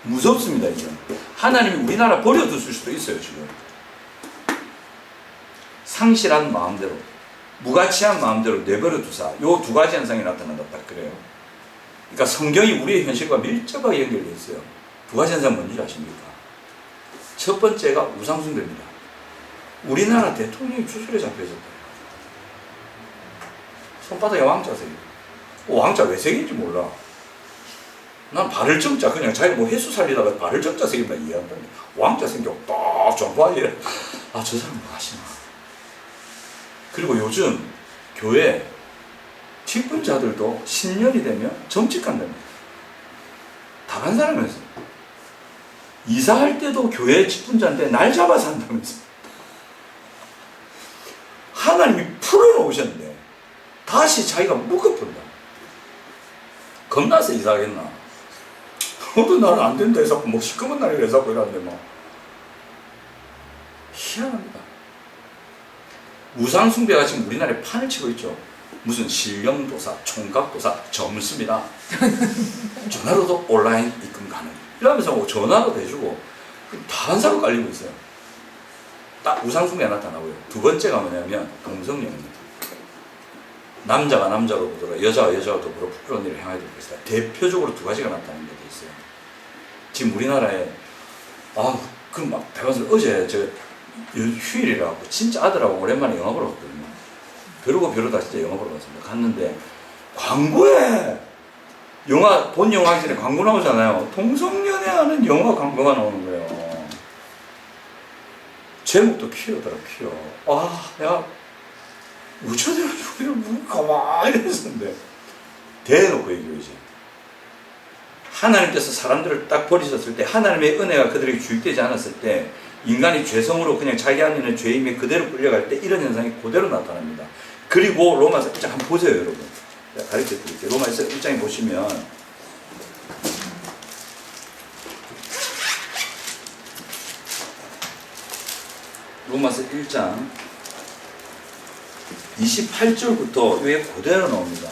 [SPEAKER 1] 무섭습니다. 이게. 하나님이 우리나라 버려두실 수도 있어요. 지금. 상실한 마음대로 무가치한 마음대로 내버려 두사 요 두 가지 현상이 나타난다 딱 그래요. 그러니까 성경이 우리의 현실과 밀접하게 연결되어 있어요. 두 가지 현상 뭔지 아십니까? 첫 번째가 우상숭배입니다. 우리나라 대통령이 추수에 잡혀있었다. 손바닥에 왕자색이. 왕자 왜 색인지 몰라. 난 발을 정자 그냥 자기가 뭐 해수 살리다가 발을 정자 색이만 이해한다. 왕자 생겨 딱 정바지에 아 저 사람 뭐 하시나. 그리고 요즘 교회 직분자들도 신년이 되면 점집 간답니다. 다른 사람이었어요. 이사할 때도 교회 직분자인데 날 잡아서 한다면서. 하나님이 풀어놓으셨는데 다시 자기가 묶어본다. 겁나서 이사하겠나. 어떤 날은 안 된다 해서 뭐 시커먼 날이라 해서 이러는데 뭐 희한합니다. 우상숭배가 지금 우리나라에 판을 치고 있죠. 무슨 신령도사, 총각도사, 점수입니다. 전화로도 온라인 입금 가능. 이러면서 뭐 전화도 해주고 다른 사람 깔리고 있어요. 딱 우상숭배가 나타나고요. 두 번째가 뭐냐면 동성연애입니다. 남자가 남자로 보더라 여자가 여자로 보더라 부끄러운 일을 행하게 될 것이다. 대표적으로 두 가지가 나타나는 게 있어요. 지금 우리나라에 막 대박을 어제 저 휴일이라고 진짜 아들하고 오랜만에 영화 보러 갔거든요. 그러고 벼르다 진짜 영화 보러 갔습니다. 갔는데 광고에 본 영화 하기 전에 광고 나오잖아요. 동성연애하는 영화 광고가 나오는 거예요. 제목도 퀴어더라 퀴어. 내가 우쳐대로 죽이를 가만히 있었는데 대놓고 얘기해요. 이제 하나님께서 사람들을 딱 버리셨을 때 하나님의 은혜가 그들에게 주입되지 않았을 때 인간이 죄성으로 그냥 자기 안에 있는 죄임에 그대로 끌려갈 때 이런 현상이 그대로 나타납니다. 그리고 로마서 1장 한번 보세요. 여러분 제가 가르쳐 드릴게요. 로마서 1장에 보시면 로마서 1장 28절부터 왜 그대로 나옵니다.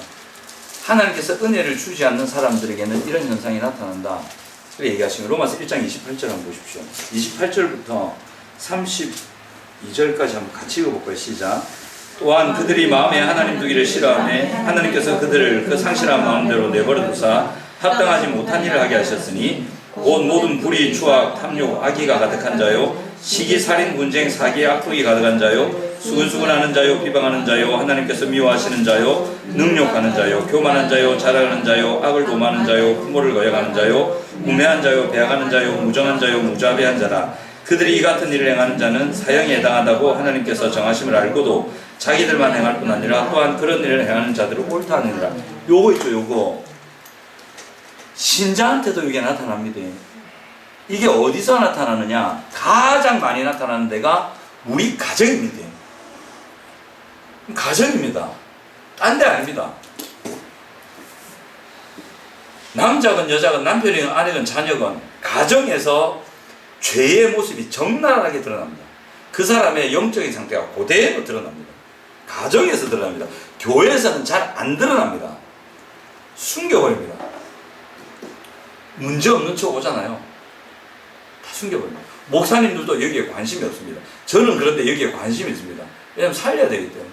[SPEAKER 1] 하나님께서 은혜를 주지 않는 사람들에게는 이런 현상이 나타난다. 그렇게 얘기하시면 로마서 1장 28절 한번 보십시오. 28절부터 32절까지 한번 같이 읽어볼까요? 시작. 또한 그들이 마음에 하나님 두기를 싫어하매 하나님께서 그들을 그 상실한 마음대로 내버려 두사 합당하지 못한 일을 하게 하셨으니 곧 모든 불의, 추악, 탐욕, 악의가 가득한 자요 시기, 살인, 분쟁, 사기, 악독이 가득한 자요 수근수근하는 자요 비방하는 자요 하나님께서 미워하시는 자요 능욕하는 자요 교만한 자요 자랑하는 자요 악을 도모하는 자요 부모를 거역하는 자요 우매한 자요 배악하는 자요 무정한 자요 무자비한 자라. 그들이 이 같은 일을 행하는 자는 사형에 해당하다고 하나님께서 정하심을 알고도 자기들만 행할 뿐 아니라 또한 그런 일을 행하는 자들을 옳다 하느니라. 요거 있죠. 요거 신자한테도 이게 나타납니다. 이게 어디서 나타나느냐? 가장 많이 나타나는 데가 우리 가정입니다. 가정입니다. 딴 데 아닙니다. 남자건 여자건 남편이건 아내건 자녀건 가정에서 죄의 모습이 적나라하게 드러납니다. 그 사람의 영적인 상태가 그대로 드러납니다. 가정에서 드러납니다. 교회에서는 잘 안 드러납니다. 숨겨버립니다. 문제 없는 척 오잖아요. 다 숨겨버립니다. 목사님들도 여기에 관심이 없습니다. 저는 그런데 여기에 관심이 있습니다. 왜냐하면 살려야 되기 때문에.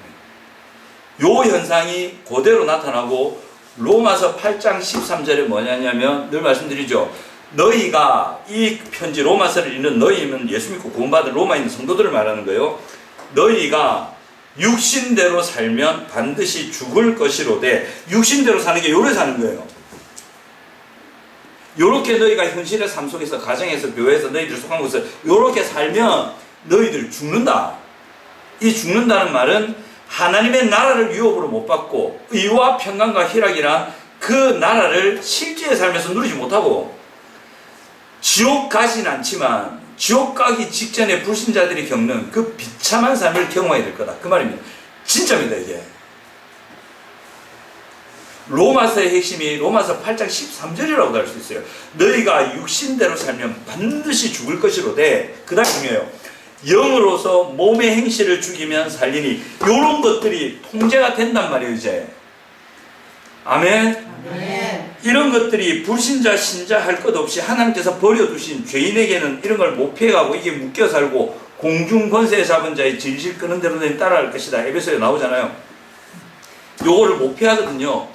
[SPEAKER 1] 요 현상이 그대로 나타나고 로마서 8장 13절에 뭐냐면 늘 말씀드리죠. 너희가 이 편지 로마서를 읽는 너희는 예수 믿고 구원받은 로마에 있는 성도들을 말하는 거예요. 너희가 육신대로 살면 반드시 죽을 것이로되 육신대로 사는 게 요래 사는 거예요. 요렇게 너희가 현실의 삶 속에서 가정에서 교회에서 너희들 속한 곳을 요렇게 살면 너희들 죽는다. 이 죽는다는 말은 하나님의 나라를 유업으로 못 받고 의와 평강과 희락이란 그 나라를 실제의 삶에서 누리지 못하고 지옥 가진 않지만 지옥 가기 직전에 불신자들이 겪는 그 비참한 삶을 경험해야 될 거다. 그 말입니다. 진짜입니다. 이게 로마서의 핵심이 로마서 8장 13절이라고 할 수 있어요. 너희가 육신대로 살면 반드시 죽을 것이로되 그 다음 중요해요. 영으로서 몸의 행실을 죽이면 살리니 이런 것들이 통제가 된단 말이에요. 이제 아멘.
[SPEAKER 2] 아멘.
[SPEAKER 1] 이런 것들이 불신자 신자 할 것 없이 하나님께서 버려두신 죄인에게는 이런 걸 못 피해가고 이게 묶여 살고 공중 권세 잡은 자의 질질 끄는 대로 따라갈 것이다. 에베소에 나오잖아요. 요거를 못 피하거든요.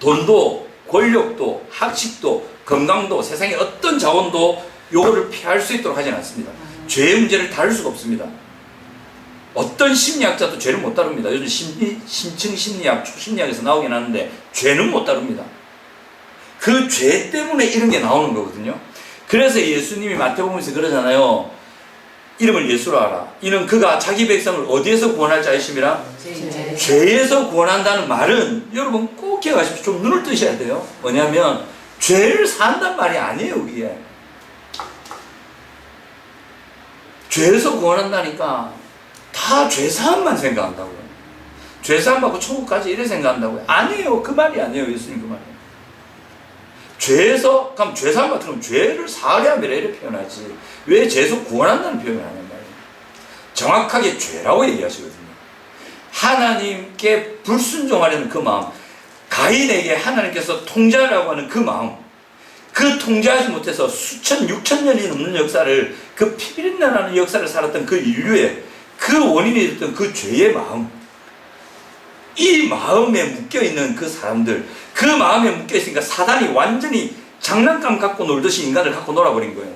[SPEAKER 1] 돈도 권력도 학식도 건강도 세상의 어떤 자원도 요거를 피할 수 있도록 하지는 않습니다. 죄의 문제를 다룰 수가 없습니다. 어떤 심리학자도 죄를 못 다룹니다. 요즘 심층 심리학, 초심리학에서 나오긴 하는데 죄는 못 다룹니다. 그 죄 때문에 이런 게 나오는 거거든요. 그래서 예수님이 마태복음에서 그러잖아요. 이름을 예수로 하라. 이는 그가 자기 백성을 어디에서 구원할 자이심이라? 죄에서 구원한다는 말은 여러분 꼭 기억하십시오. 좀 눈을 뜨셔야 돼요. 뭐냐면 죄를 산단 말이 아니에요. 여기에 죄에서 구원한다니까 다 죄사함만 생각한다고요. 죄사함 받고 천국까지 이래 생각한다고요. 아니에요. 그 말이 아니에요. 예수님 그 말이에요. 죄에서 그럼 죄사함 같으면 죄를 사하려 함이라 이렇게 표현하지 왜 죄에서 구원한다는 표현을 하는 말이에요. 정확하게 죄라고 얘기하시거든요. 하나님께 불순종하려는 그 마음, 가인에게 하나님께서 통제하려고 하는 그 마음, 그 통제하지 못해서 수천, 6천 년이 넘는 역사를 그 피비린내나는 역사를 살았던 그 인류의 그 원인이 됐던 그 죄의 마음, 이 마음에 묶여있는 그 사람들, 그 마음에 묶여있으니까 사단이 완전히 장난감 갖고 놀듯이 인간을 갖고 놀아버린 거예요.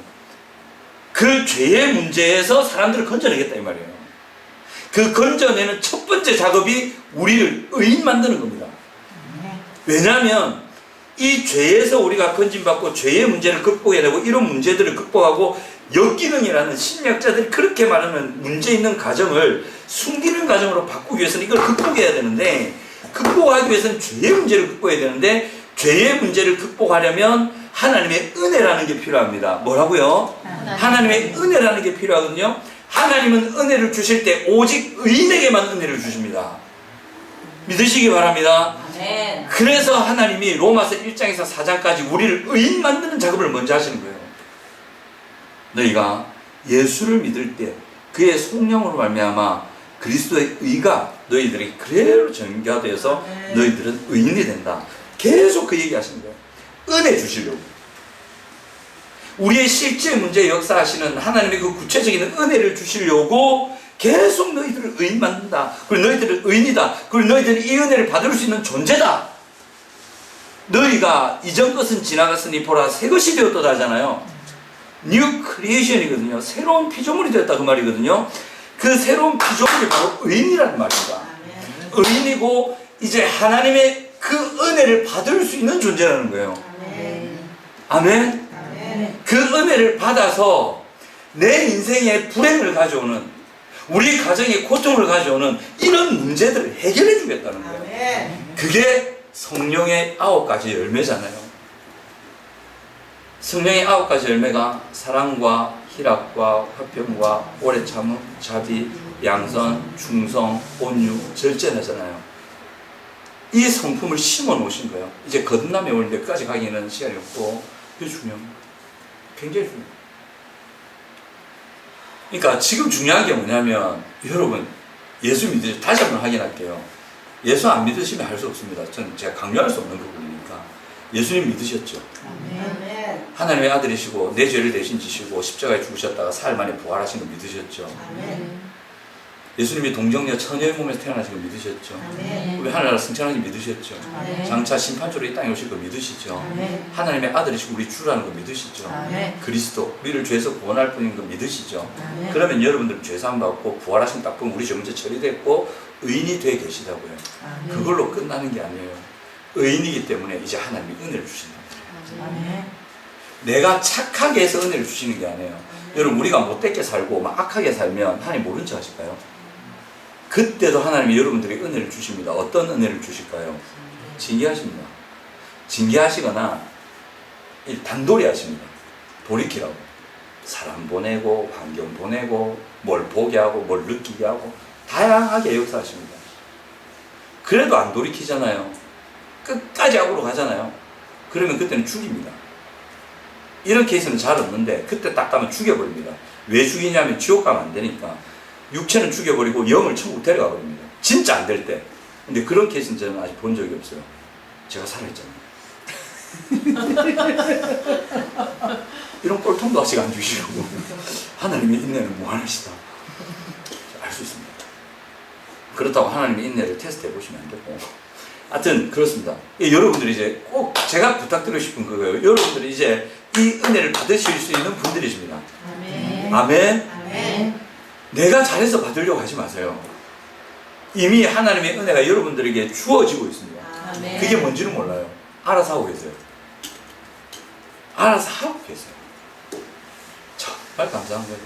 [SPEAKER 1] 그 죄의 문제에서 사람들을 건져내겠다 이 말이에요. 그 건져내는 첫 번째 작업이 우리를 의인 만드는 겁니다. 왜냐하면 이 죄에서 우리가 건진받고 죄의 문제를 극복해야 되고, 이런 문제들을 극복하고 역기능이라는 심리학자들이 그렇게 말하는 문제 있는 가정을 숨기는 가정으로 바꾸기 위해서는 이걸 극복해야 되는데, 극복하기 위해서는 죄의 문제를 극복해야 되는데, 죄의 문제를 극복하려면 하나님의 은혜라는 게 필요합니다. 뭐라고요? 하나님의 은혜라는 게 필요하거든요. 하나님은 은혜를 주실 때 오직 의인에게만 은혜를 주십니다. 믿으시기 바랍니다.
[SPEAKER 2] 아멘.
[SPEAKER 1] 그래서 하나님이 로마서 1장에서 4장까지 우리를 의인 만드는 작업을 먼저 하시는 거예요. 너희가 예수를 믿을 때 그의 성령으로 말미암아 그리스도의 의가 너희들에게 그대로 전가되어서 너희들은 의인이 된다. 계속 그 얘기 하시는 거예요. 은혜 주시려고. 우리의 실제 문제에 역사하시는 하나님의 그 구체적인 은혜를 주시려고 계속 너희들을 의인 만든다. 그리고 너희들은 의인이다. 그리고 너희들은 이 은혜를 받을 수 있는 존재다. 너희가 이전 것은 지나갔으니 보라 새 것이 되었다 하잖아요. 뉴 크리에이션이거든요. 새로운 피조물이 되었다 그 말이거든요. 그 새로운 피조물이 바로 의인이라는 말입니다. 의인이고 이제 하나님의 그 은혜를 받을 수 있는 존재라는 거예요. 아멘. 그 은혜를 받아서 내 인생에 불행을 가져오는, 우리 가정에 고통을 가져오는 이런 문제들을 해결해 주겠다는 거예요. 그게 성령의 9가지 열매잖아요. 성령의 9가지 열매가 사랑과 희락과 화평과 오래 참음, 자비, 양선, 충성, 온유, 절제하잖아요. 이 성품을 심어 놓으신 거예요. 이제 거듭남에 올 때까지 가기에는 시간이 없고, 그게 중요합니다. 굉장히 중요해요. 그러니까 지금 중요한 게 뭐냐면, 여러분 예수 믿으시죠? 다시 한번 확인할게요. 예수 안 믿으시면 할 수 없습니다. 저는 제가 강요할 수 없는 부분이니까. 예수님 믿으셨죠?
[SPEAKER 2] 아멘.
[SPEAKER 1] 하나님의 아들이시고 내 죄를 대신 지시고 십자가에 죽으셨다가 사흘 만에 부활하신 거 믿으셨죠?
[SPEAKER 2] 아멘.
[SPEAKER 1] 예수님이 동정녀 처녀의 몸에서 태어나신 거 믿으셨죠?
[SPEAKER 2] 아멘.
[SPEAKER 1] 우리 하나나라 승천하신 거 믿으셨죠?
[SPEAKER 2] 아멘.
[SPEAKER 1] 장차 심판주로 이 땅에 오실 거 믿으시죠?
[SPEAKER 2] 아멘.
[SPEAKER 1] 하나님의 아들이시고 우리 주라는 거 믿으시죠?
[SPEAKER 2] 아멘.
[SPEAKER 1] 그리스도 우리를 죄에서 구원할 분인 거 믿으시죠?
[SPEAKER 2] 아멘.
[SPEAKER 1] 그러면 여러분들 죄사함 받고 부활하신 딱 보면 우리 죄 문제 처리됐고 의인이 돼 계시다고요.
[SPEAKER 2] 아멘.
[SPEAKER 1] 그걸로 끝나는 게 아니에요. 의인이기 때문에 이제 하나님이 은혜를 주신다.
[SPEAKER 2] 아멘.
[SPEAKER 1] 내가 착하게 해서 은혜를 주시는 게 아니에요. 여러분 우리가 못되게 살고 막 악하게 살면 하나님 모른 척 하실까요? 그때도 하나님이 여러분들에게 은혜를 주십니다. 어떤 은혜를 주실까요? 징계하십니다. 징계하시거나 단돌이 하십니다. 돌이키라고. 사람 보내고 환경 보내고 뭘 보게 하고 뭘 느끼게 하고 다양하게 역사하십니다. 그래도 안 돌이키잖아요. 끝까지 악으로 가잖아요. 그러면 그때는 죽입니다. 이런 케이스는 잘 없는데 그때 딱 가면 죽여버립니다. 왜 죽이냐면 지옥 가면 안 되니까. 육체는 죽여버리고 영을 천국 데려가 버립니다. 진짜 안 될 때. 근데 그런 케이스는 저는 아직 본 적이 없어요. 제가 살아있잖아요. 이런 꼴통도 아직 안 주시고 하나님의 인내는 무한하시다. 알 수 있습니다. 그렇다고 하나님의 인내를 테스트해 보시면 안 되고. 하여튼 그렇습니다. 여러분들이 이제 꼭 제가 부탁드리고 싶은 거예요. 여러분들이 이제 이 은혜를 받으실 수 있는 분들이십니다.
[SPEAKER 2] 아멘.
[SPEAKER 1] 아멘.
[SPEAKER 2] 아멘.
[SPEAKER 1] 내가 잘해서 받으려고 하지 마세요. 이미 하나님의 은혜가 여러분들에게 주어지고 있습니다.
[SPEAKER 2] 아멘.
[SPEAKER 1] 그게 뭔지는 몰라요. 알아서 하고 계세요. 알아서 하고 계세요. 정말 감사한 거예요.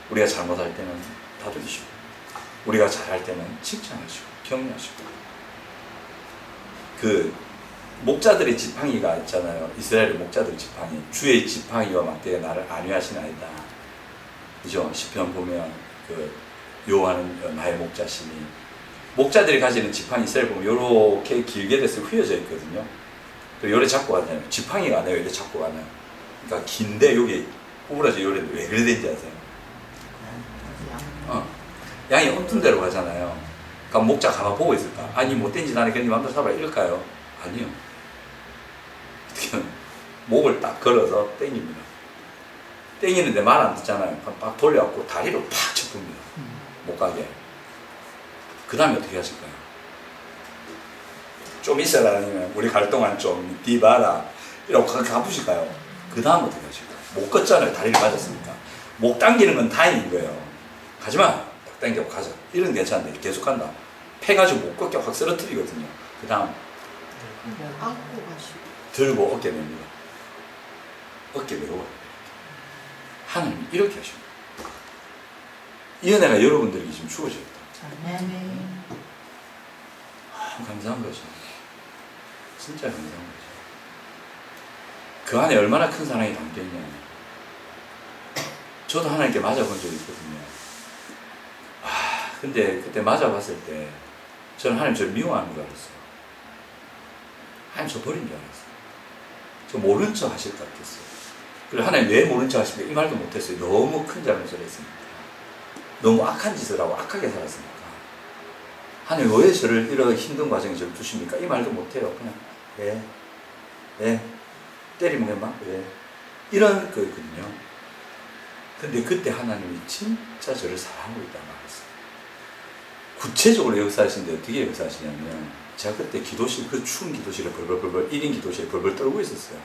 [SPEAKER 1] 우리가 잘못할 때는 다독이시고 우리가 잘할 때는 칭찬하시고 격려하시고. 그 목자들의 지팡이가 있잖아요. 이스라엘의 목자들의 지팡이. 주의 지팡이와 맞대어 나를 안위하시나이다. 그죠? 시편 보면 그 여호와는 나의 목자시니. 목자들이 가지는 지팡이 이스라엘 보면 요렇게 길게 돼서 휘어져 있거든요. 또 요래 잡고 가잖아요. 지팡이가 안 해요. 이렇게 잡고 가나요. 그러니까 긴데 여기 구부러져 요래 왜 그래 된지 아세요? 양이 온tun대로 가잖아요. 그러니까 목자 가만 보고 있을까? 아니 못 땡지 나는 그냥 마음대로 살아라 이럴까요? 아니요. 어떻게 목을 딱 걸어서 땡깁니다. 땡기는데 말 안 듣잖아요. 빡 돌려갖고 다리로 팍 쳐봅니다. 못 가게. 그 다음에 어떻게 하실까요? 좀 있어라, 아니면 우리 갈 동안 좀 뒤봐라 이러고 가보실까요? 그 다음 어떻게 하실까요? 못 걷잖아요. 다리를 맞았으니까. 목 당기는 건 다행인 거예요. 가지마. 딱 당기고 가자. 이런 괜찮은데 계속 간다. 패가지고 못 걷게 확 쓰러뜨리거든요. 그 다음
[SPEAKER 3] 안고 가시고.
[SPEAKER 1] 들고 어깨 맵니다. 어깨 메워. 하나님 이렇게 하십니다. 이 은혜가 여러분들에게 지금 주어졌다.
[SPEAKER 3] 아멘.
[SPEAKER 1] 감사한 거죠. 진짜 감사한 거죠. 그 안에 얼마나 큰 사랑이 담겨있냐. 저도 하나님께 맞아본 적이 있거든요. 근데 그때 맞아봤을 때 저는 하나님 저를 미워하는 줄 알았어요. 하나님 저 버린 줄 알았어요. 저 모른 척 하실 것 같았어요. 그리고 하나님 왜 모른 척 하실까? 이 말도 못했어요. 너무 큰 잘못을 했으니까. 너무 악한 짓을 하고 악하게 살았으니까. 하나님 왜 저를 이런 힘든 과정에 저를 두십니까? 이 말도 못해요. 그냥 왜? 때리면 그만? 왜? 이런 거였거든요. 근데 그때 하나님이 진짜 저를 사랑하고 있다는 말했어요. 구체적으로 역사하시는데 어떻게 역사하시냐면 제가 그때 기도실, 그 추운 기도실에 벌벌 1인 기도실에 벌벌 떨고 있었어요.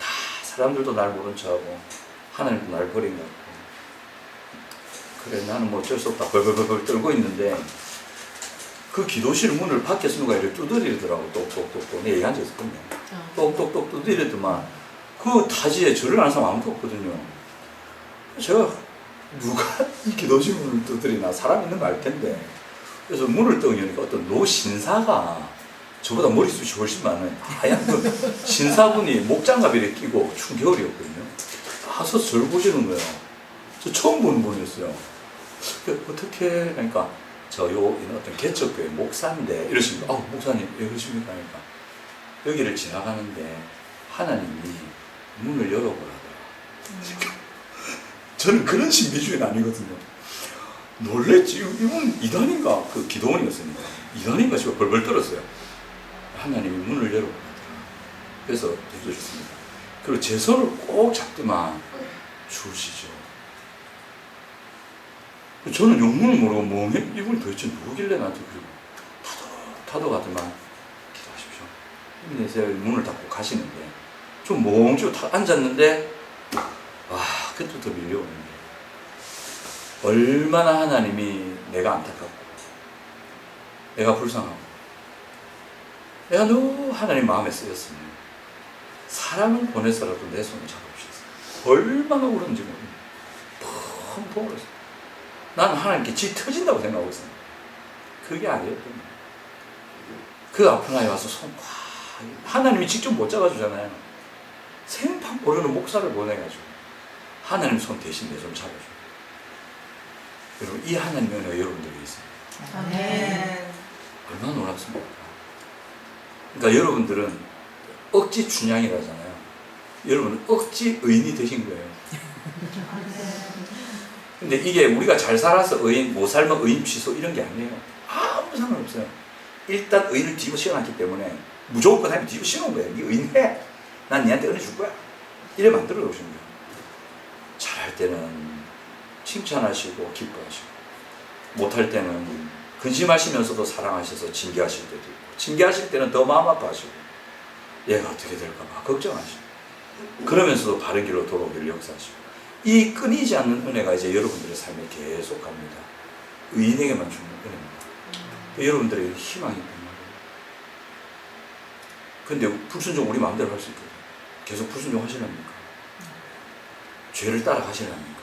[SPEAKER 1] 다 사람들도 날 모른 척하고 하나님도 날 버린 것 같고 그래 나는 뭐 어쩔 수 없다 벌벌 떨고 있는데 그 기도실 문을 밖에서 누가 이렇게 두드리더라고. 똑똑똑똑. 내 얘기 앉아있었거든요. 똑똑똑 두드리더만 그 타지에 저를 아는 사람 아무도 없거든요. 제가 누가 이 기도실 문을 두드리나 사람 있는 거 알 텐데 그래서 문을 떠 여니까 어떤 노 신사가 저보다 머리숱이 훨씬 많은 하얀 그 신사분이 목장갑을 끼고 추운 겨울이었거든요. 와서 저를 보시는 거예요. 저 처음 보는 분이었어요. 어떻게 그러니까 저요 어떤 개척교회 목사인데 이러십니까? 목사님 왜 그러십니까? 그러니까 여기를 지나가는데 하나님이 문을 열어보라더라. 저는 그런 신비주의는 아니거든요. 놀랬지. 이분 이단인가? 그 기도원이었으니까 이단인가 싶어 벌벌 떨었어요. 하나님이 문을 열어보라더라. 그래서 해주셨습니다. 그리고 제 손을 꼭 잡더만 주시죠. 저는 영문을 모르고 멍해 이분이 도대체 누구길래 나한테 그리고 타도가더만 기도하십시오. 힘내세요. 문을 닫고 가시는데 좀 멍주고 앉았는데 그때 더 밀려오는 게 얼마나 하나님이 내가 안타깝고 내가 불쌍하고 내가 너무 하나님 마음에 쓰였으면 사람을 보내서라도 내 손을 잡아주셨어요. 얼마나 울었는지 모르겠어요. 펑펑 울었어요. 나는 하나님께 지 터진다고 생각하고 있어요. 그게 아니었던 거예요. 그 아픈 아이 와서 손 꽉, 하나님이 직접 못 잡아주잖아요. 생판 모르는 목사를 보내가지고 하나님 손 대신 내 손 잡아줘요. 여러분 이 하나님의 은혜가 여러분들에게 있습니다.
[SPEAKER 3] 아멘.
[SPEAKER 1] 얼마나 놀랍습니까? 그러니까 여러분들은 억지 춘향이라잖아요. 여러분은 억지 의인이 되신 거예요. 근데 이게 우리가 잘 살아서 의인, 못 살면 의인 취소 이런 게 아니에요. 아무 상관없어요. 일단 의인을 뒤집어 씌워놨기 때문에 무조건 하나님 뒤집어 씌워놓은 거예요. 네 의인해. 난 니한테 은혜 줄 거야. 이래 만들어 놓으신 거예요. 잘할 때는 칭찬하시고 기뻐하시고 못할 때는 근심하시면서도 사랑하셔서 징계하실 때도 있고 징계하실 때는 더 마음 아파하시고 얘가 어떻게 될까 봐 걱정하시고 그러면서도 바른 길로 돌아오기를 역사하시고 이 끊이지 않는 은혜가 이제 여러분들의 삶에 계속 갑니다. 의인에게만 주는 은혜입니다. 여러분들에게 희망이 있단 말이에요. 근데 불순종 우리 마음대로 할 수 있거든요. 계속 불순종 하시랍니까? 죄를 따라가시랍니까?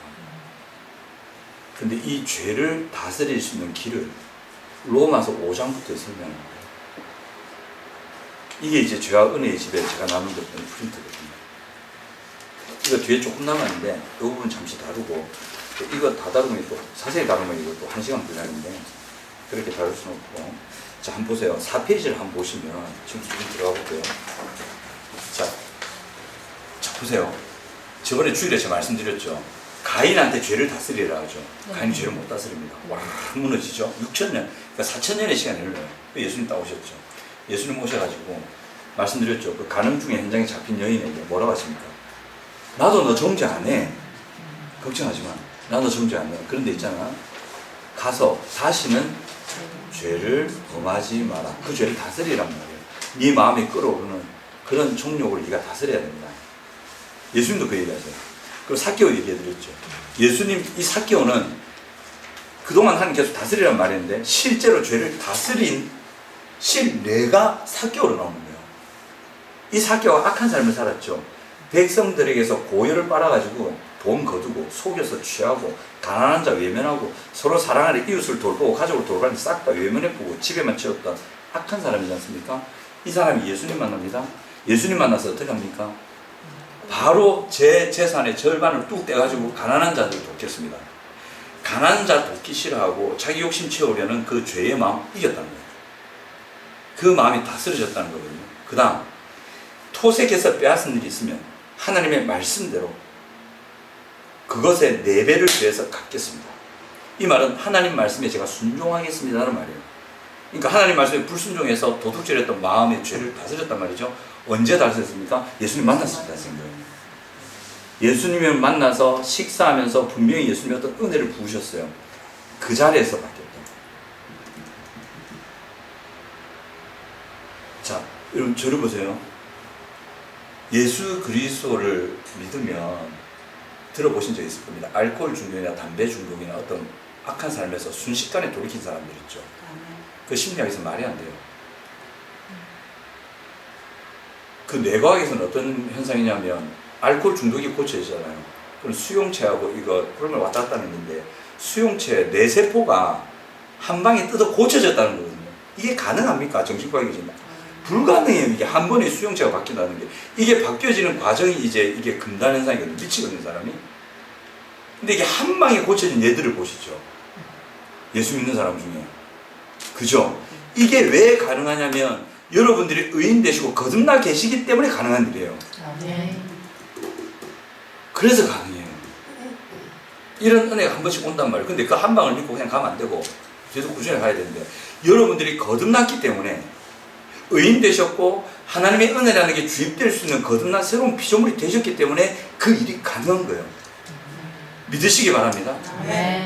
[SPEAKER 1] 근데 이 죄를 다스릴 수 있는 길을 로마서 5장부터 설명합니다. 이게 이제 죄와 은혜의 집에 제가 나눈 것 프린트거든요. 이거 뒤에 조금 남았는데 이 부분 잠시 다루고 이거 다 다루면 또 자세히 다루면 이것도 1시간 분량인데 그렇게 다룰 수는 없고 자 한번 보세요. 4페이지를 한번 보시면 지금 들어가 볼게요. 자 보세요. 저번에 주일에 제가 말씀드렸죠. 가인한테 죄를 다스리라 하죠. 가인이 죄를 못 다스립니다. 와 무너지죠. 6,000년 그러니까 4,000년의 시간이 흘러요. 예수님 따오셨죠. 예수님 오셔가지고 말씀드렸죠. 그 가늠 중에 현장에 잡힌 여인에게 뭐라고 하십니까? 나도 너 정죄 안 해. 걱정하지 마. 나도 정죄 안 해. 그런데 있잖아. 가서 다시는 죄를 범하지 마라. 그 죄를 다스리란 말이에요. 네 마음에 끌어오르는 그런 정욕을 네가 다스려야 됩니다. 예수님도 그 얘기하세요. 그리고 삭개오 얘기해드렸죠. 예수님 이 삭개오는 그동안 하나님 계속 다스리란 말했는데 실제로 죄를 다스린 실내가 삭개오로 나오는 거예요. 이 삭개오가 악한 삶을 살았죠. 백성들에게서 고열을 빨아가지고 돈 거두고 속여서 취하고 가난한 자 외면하고 서로 사랑하는 이웃을 돌보고 가족을 돌보는 싹 다 외면해보고 집에만 채웠던 악한 사람이지 않습니까? 이 사람이 예수님 만납니다. 예수님 만나서 어떻게 합니까? 바로 제 재산의 절반을 뚝 떼가지고 가난한 자들 돕겠습니다. 가난한 자 돕기 싫어하고 자기 욕심 채우려는 그 죄의 마음 이겼다는 거예요. 그 마음이 다스려졌다는 거거든요. 그 다음 토색에서 빼앗은 일이 있으면 하나님의 말씀대로 그것의 4배를 더해서 갚겠습니다. 이 말은 하나님 말씀에 제가 순종하겠습니다라는 말이에요. 그러니까 하나님 말씀에 불순종해서 도둑질했던 마음의 죄를 다스렸단 말이죠. 언제 다스렸습니까? 예수님 만났을 때 다스린 거예요. 예수님을 만나서 식사하면서 분명히 예수님이 어떤 은혜를 부으셨어요. 그 자리에서 바뀌었다. 자, 여러분 저를 보세요. 예수 그리스도를 믿으면 들어보신 적 있을 겁니다. 알코올 중독이나 담배 중독이나 어떤 악한 삶에서 순식간에 돌이킨 사람들 있죠. 그 심리학에서 말이 안 돼요. 그 뇌과학에서는 어떤 현상이냐면 알코올 중독이 고쳐지잖아요. 그럼 수용체하고 이거 그러면 왔다 갔다 하는 건데 수용체 뇌세포가 한 방에 뜯어 고쳐졌다는 거거든요. 이게 가능합니까? 정신과학이지만 불가능해요. 이게 한 번에 수용체가 바뀐다는 게 이게 바뀌어지는 과정이 이제 이게 금단 현상이거든요. 미치거든요, 사람이. 근데 이게 한 방에 고쳐진 얘들을 보시죠. 예수 믿는 사람 중에. 그죠? 이게 왜 가능하냐면 여러분들이 의인 되시고 거듭나 계시기 때문에 가능한 일이에요. 그래서 가능해요. 이런 은혜가 한 번씩 온단 말이에요. 근데 그 한 방을 믿고 그냥 가면 안 되고 계속 꾸준히 가야 되는데 여러분들이 거듭났기 때문에 의인 되셨고 하나님의 은혜라는 게 주입될 수 있는 거듭난 새로운 피조물이 되셨기 때문에 그 일이 가능한 거예요. 믿으시기 바랍니다.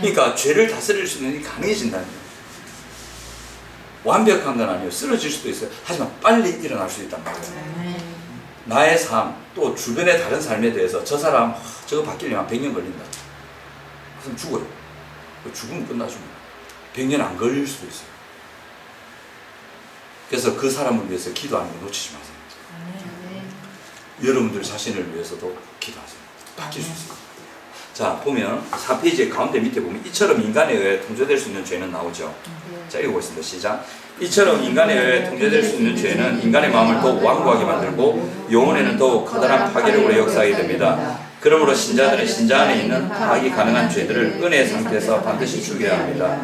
[SPEAKER 1] 그러니까 죄를 다스릴 수 있는 일이 가능해진다는 거예요. 완벽한 건 아니에요. 쓰러질 수도 있어요. 하지만 빨리 일어날 수 있단 말이에요. 나의 삶, 또 주변의 다른 삶에 대해서 저 사람 저거 바뀌려면 100년 걸린다. 그럼 죽어요. 죽으면 끝나줍니다. 100년 안 걸릴 수도 있어요. 그래서 그 사람을 위해서 기도하는 거 놓치지 마세요. 여러분들 자신을 위해서도 기도하세요. 바뀔 수 있어요. 자, 보면 4페이지 가운데 밑에 보면 이처럼 인간에 의해 통제될 수 있는 죄는 나오죠. 자, 읽어보겠습니다. 시작. 이처럼 인간에 의해 통제될 수 있는 죄는 인간의 마음을 더욱 완고하게 만들고 영혼에는 더욱 커다란 파괴력으로 역사하게 됩니다. 그러므로 신자들은 신자 안에 있는 파악이 가능한 죄들을 은혜의 상태에서 반드시 죽여야 합니다.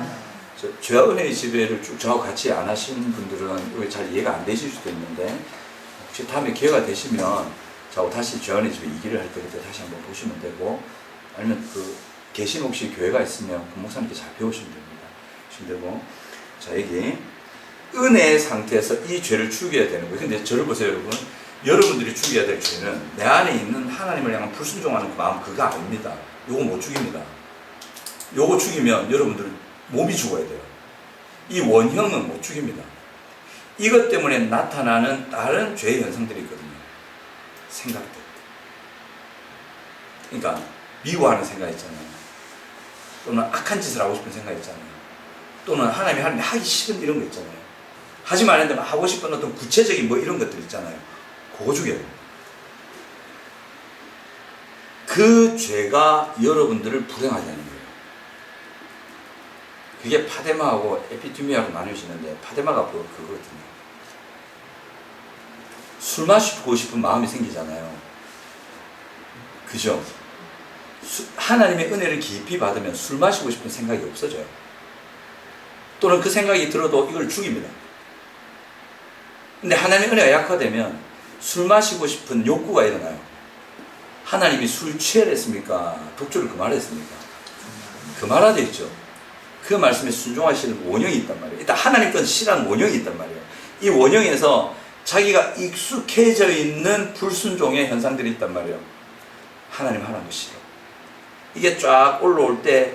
[SPEAKER 1] 죄와 은혜의 지배를 쭉 저하고 같이 안 하시는 분들은 잘 이해가 안 되실 수도 있는데 혹시 다음에 기회가 되시면 저하고 다시 죄와 은혜의 지배 2기를 할 때 그때 다시 한번 보시면 되고 아니면 그 계신 혹시 교회가 있으면 그 목사님께 잘 배우시면 됩니다. 보시면 되고 자 여기 은혜의 상태에서 이 죄를 죽여야 되는 거예요. 근데 저를 보세요 여러분. 여러분들이 죽여야 될 죄는 내 안에 있는 하나님을 향한 불순종하는 그 마음 그거 아닙니다. 요거 못 죽입니다. 요거 죽이면 여러분들은 몸이 죽어야 돼요. 이 원형은 못 죽입니다. 이것 때문에 나타나는 다른 죄의 현상들이 있거든요. 생각들. 그러니까 미워하는 생각 있잖아요. 또는 악한 짓을 하고 싶은 생각 있잖아요. 또는 하나님이 하기 싫은 이런 거 있잖아요. 하지 말았는데 하고 싶은 어떤 구체적인 뭐 이런 것들 있잖아요. 그거 죽여요. 그 죄가 여러분들을 불행하게 하는 거예요. 그게 파데마하고 에피투미아로 나뉘어지는데 파데마가 그거거든요. 술 마시고 싶은 마음이 생기잖아요. 그죠? 하나님의 은혜를 깊이 받으면 술 마시고 싶은 생각이 없어져요. 또는 그 생각이 들어도 이걸 죽입니다. 근데 하나님의 은혜가 약화되면 술 마시고 싶은 욕구가 일어나요. 하나님이 술 취해를 했습니까? 독주를 그만했습니까? 그만하되 있죠. 그 말씀에 순종하시는 원형이 있단 말이에요. 일단 하나님 건 싫어하는 원형이 있단 말이에요. 이 원형에서 자기가 익숙해져 있는 불순종의 현상들이 있단 말이에요. 하나님 하는 거 싫어. 이게 쫙 올라올 때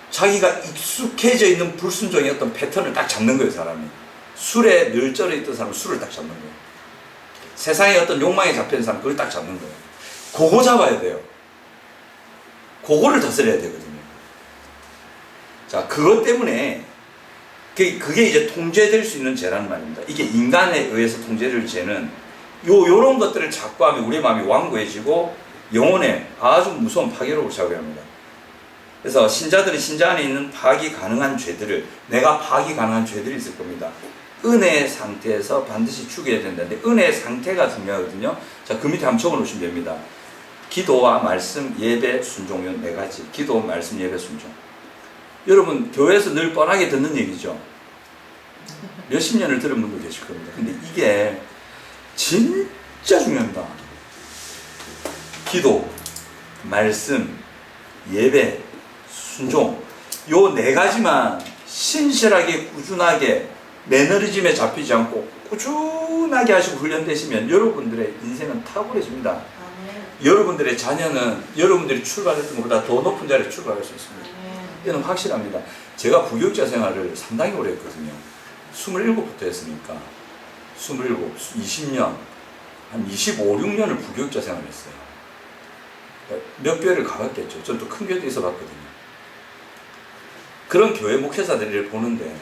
[SPEAKER 1] 자기가 익숙해져 있는 불순종의 어떤 패턴을 딱 잡는 거예요, 사람이. 술에 늘 쩔어 있던 사람은 술을 딱 잡는 거예요. 세상에 어떤 욕망에 잡혀있는 사람은 그걸 딱 잡는 거예요. 그거 잡아야 돼요. 그거를 다스려야 되거든요. 자, 그것 때문에 그게 이제 통제될 수 있는 죄라는 말입니다. 이게 인간에 의해서 통제될 죄는 요런 것들을 자꾸 하면 우리 마음이 완고해지고 영혼에 아주 무서운 파괴력을 자극합니다. 그래서 신자들은 신자 안에 있는 파악이 가능한 죄들을, 내가 파악이 가능한 죄들이 있을 겁니다. 은혜의 상태에서 반드시 죽여야 된다는데, 은혜의 상태가 중요하거든요. 자, 그 밑에 한번 적어 놓으시면 됩니다. 기도와 말씀, 예배, 순종, 요 4가지. 기도, 말씀, 예배, 순종. 여러분, 교회에서 늘 뻔하게 듣는 얘기죠. 몇십 년을 들은 분도 계실 겁니다. 근데 이게 진짜 중요합니다. 기도, 말씀, 예배, 순종, 요 4가지만 신실하게 꾸준하게 매너리즘에 잡히지 않고 꾸준하게 하시고 훈련되시면 여러분들의 인생은 탁월해집니다.
[SPEAKER 3] 아멘.
[SPEAKER 1] 여러분들의 자녀는 여러분들이 출발했던 것보다 더 높은 자리에 출발할 수 있습니다.
[SPEAKER 3] 아멘.
[SPEAKER 1] 이건 확실합니다. 제가 부교육자 생활을 상당히 오래 했거든요. 27부터 했으니까 27, 20년, 한 25, 6년을 부교육자 생활을 했어요. 몇 교회를 가봤겠죠. 전 또 큰 교회도 있어봤거든요. 그런 교회 목회자들을 보는데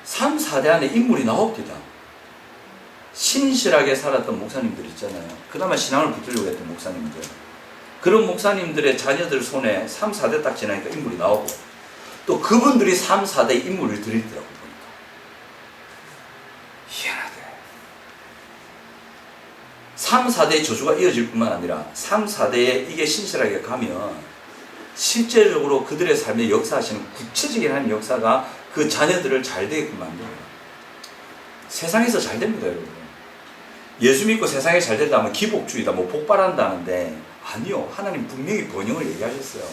[SPEAKER 1] 3, 4대 안에 인물이 나옵니다. 신실하게 살았던 목사님들 있잖아요. 그나마 신앙을 붙들려고 했던 목사님들. 그런 목사님들의 자녀들 손에 3, 4대 딱 지나니까 인물이 나오고, 또 그분들이 3, 4대 인물을 들이더라고요. 보니까. 희한하대. 3, 4대의 저주가 이어질 뿐만 아니라 3, 4대에 이게 신실하게 가면 실제적으로 그들의 삶에 역사하시는 구체적인 하나님 역사가 그 자녀들을 잘 되게끔 만들어요. 세상에서 잘 됩니다, 여러분. 예수 믿고 세상에 잘 된다면 기복주의다, 뭐 복발한다는데, 아니요. 하나님 분명히 번영을 얘기하셨어요.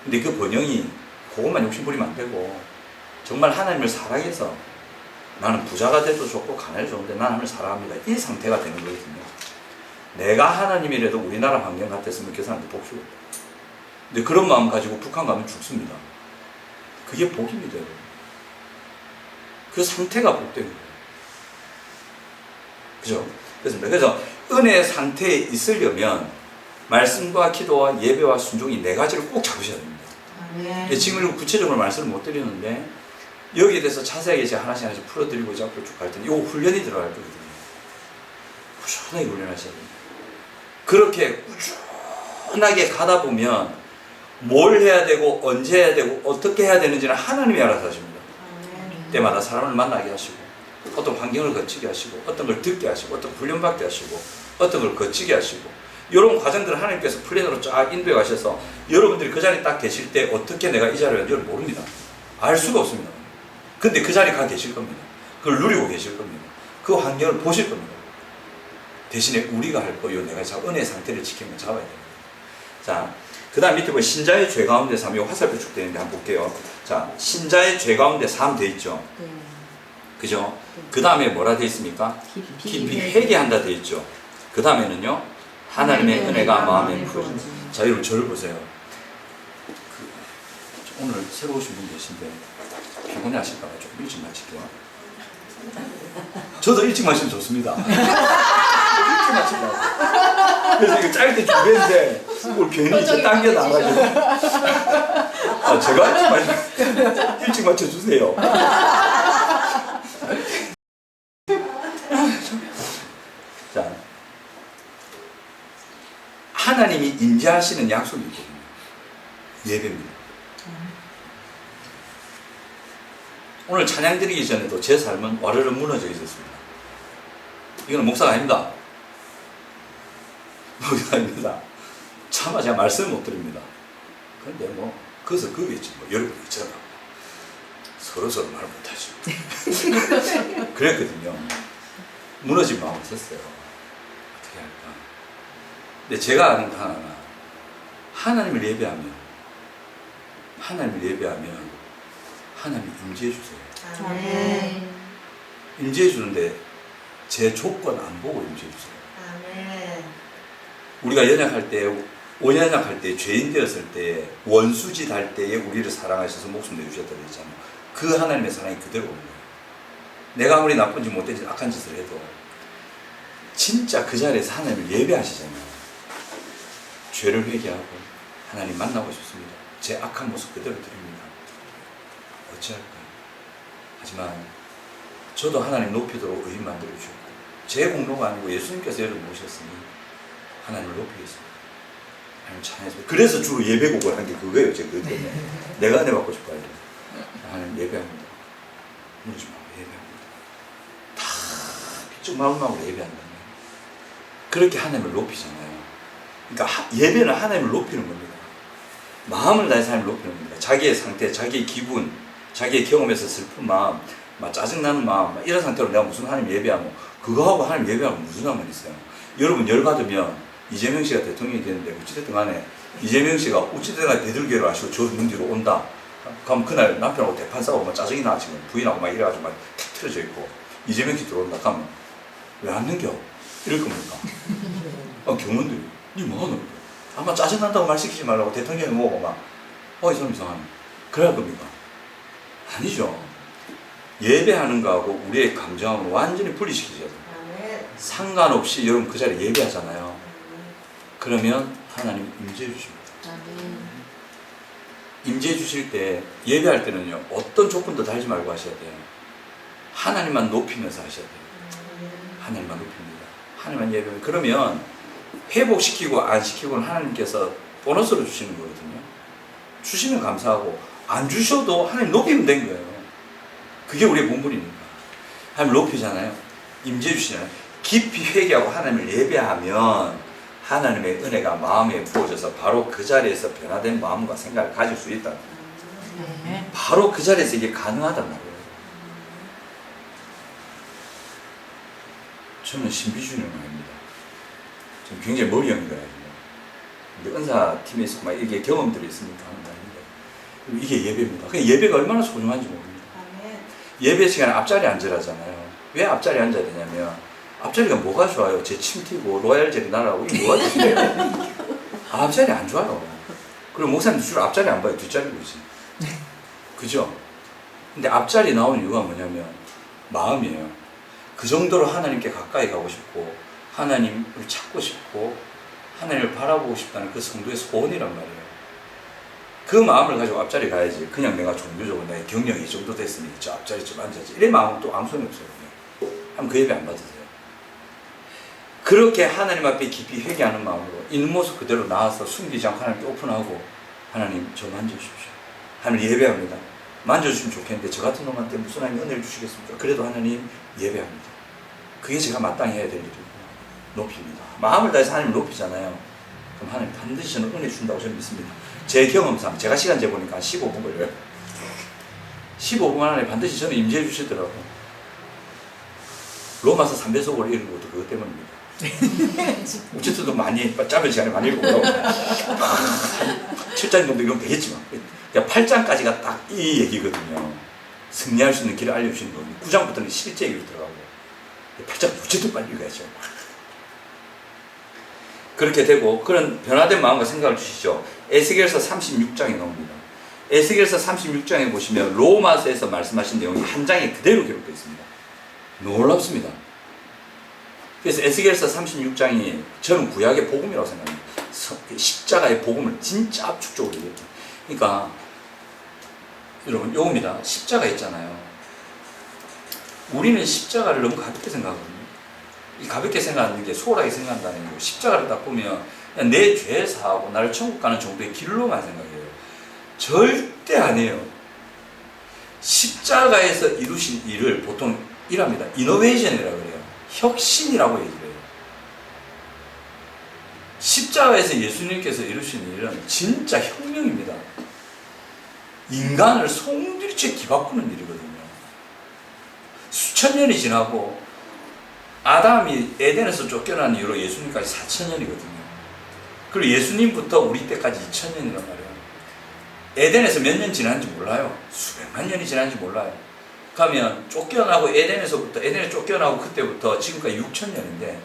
[SPEAKER 1] 근데 그 번영이 그것만 욕심부리면 안 되고, 정말 하나님을 사랑해서 나는 부자가 돼도 좋고 가난해도 좋은데 나는 하나님을 사랑합니다, 이 상태가 되는 거거든요. 내가 하나님이라도 우리나라 환경 같았으면 그 사람들 복수가 없다. 근데 그런 마음 가지고 북한 가면 죽습니다. 그게 복입니다, 여러분. 그 상태가 복된 거예요. 그죠? 그래서 은혜의 상태에 있으려면 말씀과 기도와 예배와 순종이 4가지를 꼭 잡으셔야 됩니다.
[SPEAKER 3] 아멘.
[SPEAKER 1] 지금 구체적으로 말씀을 못 드리는데 여기에 대해서 자세하게 제가 하나씩 풀어드리고자 앞으로 쭉 갈 텐데, 요 훈련이 들어갈 거거든요. 꾸준하게 훈련하셔야 됩니다. 그렇게 꾸준하게 가다 보면 뭘 해야 되고 언제 해야 되고 어떻게 해야 되는지는 하나님이 알아서 하십니다.
[SPEAKER 3] 아멘.
[SPEAKER 1] 때마다 사람을 만나게 하시고, 어떤 환경을 거치게 하시고, 어떤 걸 듣게 하시고, 어떤 훈련받게 하시고, 어떤 걸 거치게 하시고, 이런 과정들을 하나님께서 플랜으로 쫙 인도해 가셔서 여러분들이 그 자리에 딱 계실 때 어떻게 내가 이 자리에 왔는지 모릅니다. 알 수가 없습니다. 근데 그 자리에 가 계실 겁니다. 그걸 누리고 계실 겁니다. 그 환경을 보실 겁니다. 대신에 우리가 할 거, 요 내가 은혜의 상태를 지키면 잡아야 됩니다. 자, 그 다음 밑에 보면 신자의 죄 가운데 삶, 이 화살표 쭉 되어 있는데 한번 볼게요. 자, 신자의 죄 가운데 삶 되어 있죠.
[SPEAKER 2] 네.
[SPEAKER 1] 그죠? 그 다음에 뭐라 되어 있습니다? 깊이 회개한다 되어 있죠. 그 다음에는요, 하나님의 은혜가 마음에 부어진다. 자, 여러분 저를 보세요. 오늘 새로 오신 분 계신데 피곤해 하실까봐 조금 일찍 마칠게요. 저도 일찍 마시면 좋습니다. 일찍 마치려고. 그래서 이거 짧게 준비했는데 뭘 괜히 이제 당겨 나가지고. 아, 제가 일찍 맞춰주세요. 자, 하나님이 인자하시는 약속이 있거든요. 예배입니다. 오늘 찬양 드리기 전에도 제 삶은 와르르 무너져 있었습니다. 이거는 목사가 아닙니다. 목사가 아닙니다. 차마 제가 말씀을 못 드립니다. 그런데 뭐 거기서 그겠지. 뭐 여러분 있잖아. 서로 말 못하죠. 그랬거든요. 무너진 마음이 있었어요. 어떻게 할까. 근데 제가 아는 거 하나가, 하나님을 예배하면 하나님이 임재해 주세요.
[SPEAKER 3] 아멘.
[SPEAKER 1] 임재해 주는데 제 조건 안 보고 임재해 주세요.
[SPEAKER 3] 아멘.
[SPEAKER 1] 우리가 연약할 때, 원연약할 때, 죄인 되었을 때, 원수짓 할 때에 우리를 사랑하셔서 목숨 내주셨다고 했잖아요. 그 하나님의 사랑이 그대로 오는 거예요. 내가 아무리 나쁜 짓, 못된 짓, 악한 짓을 해도 진짜 그 자리에서 하나님을 예배하시잖아요. 죄를 회개하고 하나님 만나고 싶습니다. 제 악한 모습 그대로 드립니다. 어찌할까요? 하지만 저도 하나님 높이도록 의인 만들어 주셨고 제 공로가 아니고 예수님께서 저를 모셨으니 하나님을 높이겠습니다. 하나님 찬양했습니다. 그래서 주로 예배곡을 한 게 그거예요. 제가 그것 때문에 내가 은혜 받고 싶어요. 하나님 예배합니다. 무너지 말고 예배합니다. 다 빚죽 마음으로 예배한다면 그렇게 하나님을 높이잖아요. 그러니까 예배는 하나님을 높이는 겁니다. 마음을 다해서 하나님을 높이는 겁니다. 자기의 상태, 자기의 기분, 자기의 경험에서 슬픈 마음, 막 짜증나는 마음, 이런 상태로 내가 무슨 하나님 예배하고 그거하고 하나님 예배하고 무슨 상관이 있어요. 여러분 열받으면 이재명 씨가 대통령이 되는데 어찌됐든 간에 이재명 씨가 어찌됐든 간에 대들기로 하시고 저 문 뒤로 온다. 그럼 그날 남편하고 대판 싸우고 막 짜증이 나 지금 부인하고 막 이래가지고 막 탁 틀어져 있고 이재명 씨 들어온다. 그러면 왜 안 넘겨? 이럴 겁니까? 경원들이 니 뭐하노? 아마 짜증난다고 말 시키지 말라고 대통령이 뭐고 막 이 사람 이상하네. 그래야 할 겁니까? 아니죠. 예배하는 거하고 우리의 감정하고 완전히 분리시키셔야 돼요.
[SPEAKER 3] 아멘.
[SPEAKER 1] 상관없이 여러분 그 자리에 예배하잖아요. 그러면 하나님 임재해 주십니다. 임재해 주실 때 예배할 때는요 어떤 조건도 달지 말고 하셔야 돼요. 하나님만 높이면서 하셔야 돼요. 하나님만 높입니다. 하나님만 예배하면 그러면 회복시키고 안 시키고는 하나님께서 보너스로 주시는 거거든요. 주시면 감사하고 안 주셔도 하나님 높이면 된 거예요. 그게 우리의 본분이니까. 하나님 높이잖아요. 임재해 주시잖아요. 깊이 회개하고 하나님을 예배하면 하나님의 은혜가 마음에 부어져서 바로 그 자리에서 변화된 마음과 생각을 가질 수 있다.
[SPEAKER 2] 네.
[SPEAKER 1] 바로 그 자리에서 이게 가능하단 말이에요. 저는 신비주의는 아닙니다. 저는 굉장히 머리형이거든요. 근데 은사팀에 있고 막 이게 경험들이 있으니까 하는 거 아닌데 이게 예배입니다. 그 예배가 얼마나 소중한지 모릅니다.
[SPEAKER 3] 아멘.
[SPEAKER 1] 예배 시간에 앞자리에 앉으라잖아요. 왜 앞자리에 앉아야 되냐면 앞자리가 뭐가 좋아요? 제 침튀고 로얄 젤이 날아오고 이게 뭐가 좋아요? 앞자리 안 좋아요. 그리고 목사님도 주로 앞자리 안 봐요. 뒷자리 보지. 그죠? 근데 앞자리 나온 이유가 뭐냐면 마음이에요. 그 정도로 하나님께 가까이 가고 싶고 하나님을 찾고 싶고 하나님을 바라보고 싶다는 그 성도의 소원이란 말이에요. 그 마음을 가지고 앞자리 가야지. 그냥 내가 종교적으로 내 경력이 이 정도 됐으니 저 앞자리 좀 앉아야지. 이런 마음은 또 아무 소용이 없어요. 하면 그 예배 안 받으세요. 그렇게 하나님 앞에 깊이 회개하는 마음으로 있는 모습 그대로 나와서 숨기지 않고 하나님께 오픈하고 하나님 저 만져주십시오. 하나님 예배합니다. 만져주시면 좋겠는데 저 같은 놈한테 무슨 하나님 은혜를 주시겠습니까? 그래도 하나님 예배합니다. 그게 제가 마땅히 해야 될 일이고 높입니다. 마음을 다해서 하나님을 높이잖아요. 그럼 하나님 반드시 저는 은혜 주신다고 저는 믿습니다. 제 경험상 제가 시간 재보니까 15분 걸려요. 15분 안에 반드시 저는 임재해 주시더라고요. 로마서 3배속으로 읽은 것도 그것 때문입니다. 우체투도 많이 짧은 시간에 많이 읽고 7장 정도 이건 되겠지만 8장까지가 딱 이 얘기거든요. 승리할 수 있는 길을 알려주시는 겁니다. 9장부터는 실제 얘기로 들어가고 8장 우체투 빨리 읽어야죠. 그렇게 되고 그런 변화된 마음과 생각을 주시죠. 에스겔서 36장에 나옵니다. 에스겔서 36장에 보시면 로마서에서 말씀하신 내용이 한 장에 그대로 기록되어 있습니다. 놀랍습니다. 그래서 에스겔서 36장이 저는 구약의 복음이라고 생각합니다. 십자가의 복음을 진짜 압축적으로 얘기했죠. 그러니까 여러분 요겁니다. 십자가 있잖아요. 우리는 십자가를 너무 가볍게 생각하거든요. 이 가볍게 생각하는 게 소홀하게 생각한다는 거고 십자가를 딱 보면 그냥 내 죄 사하고 나를 천국 가는 정도의 길로만 생각해요. 절대 아니에요. 십자가에서 이루신 일을 보통 이랍니다. 이노베이션이라고 그래요. 혁신이라고 얘기를 해요. 십자가에서 예수님께서 이루신 일은 진짜 혁명입니다. 인간을 송두리째 뒤바꾸는 일이거든요. 수천 년이 지나고 아담이 에덴에서 쫓겨난 이후로 예수님까지 4,000년이거든요. 그리고 예수님부터 우리 때까지 2,000년이란 말이에요. 에덴에서 몇 년 지났는지 몰라요. 수백만 년이 지났는지 몰라요. 가면 쫓겨나고 에덴에 쫓겨나고 그때부터 지금까지 6,000년인데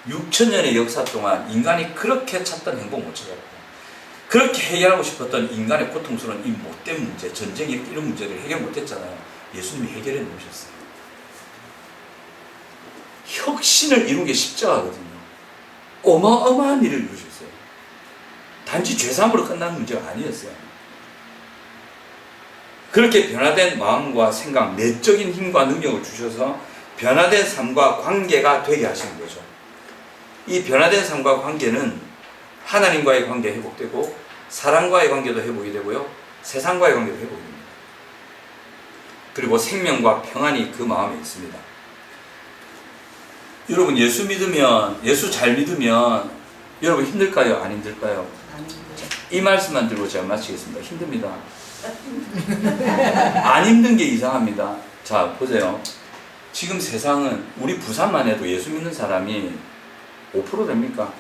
[SPEAKER 1] 6천년의 역사 동안 인간이 그렇게 찾던 행복 못 찾았고, 그렇게 해결하고 싶었던 인간의 고통스러운 이 못된 문제, 전쟁 이런 문제를 해결 못했잖아요. 예수님이 해결해 놓으셨어요. 혁신을 이룬 게 십자가거든요. 어마어마한 일을 이루셨어요. 단지 죄사함으로 끝나는 문제가 아니었어요. 그렇게 변화된 마음과 생각, 내적인 힘과 능력을 주셔서 변화된 삶과 관계가 되게 하시는 거죠. 이 변화된 삶과 관계는 하나님과의 관계 회복되고, 사람과의 관계도 회복이 되고요, 세상과의 관계도 회복이 됩니다. 그리고 생명과 평안이 그 마음에 있습니다. 여러분, 예수 믿으면, 예수 잘 믿으면 여러분 힘들까요? 안 힘들까요? 이 말씀만 들고 제가 마치겠습니다. 힘듭니다. 안 힘든 게 이상합니다. 자, 보세요. 지금 세상은, 우리 부산만 해도 예수 믿는 사람이 5% 됩니까?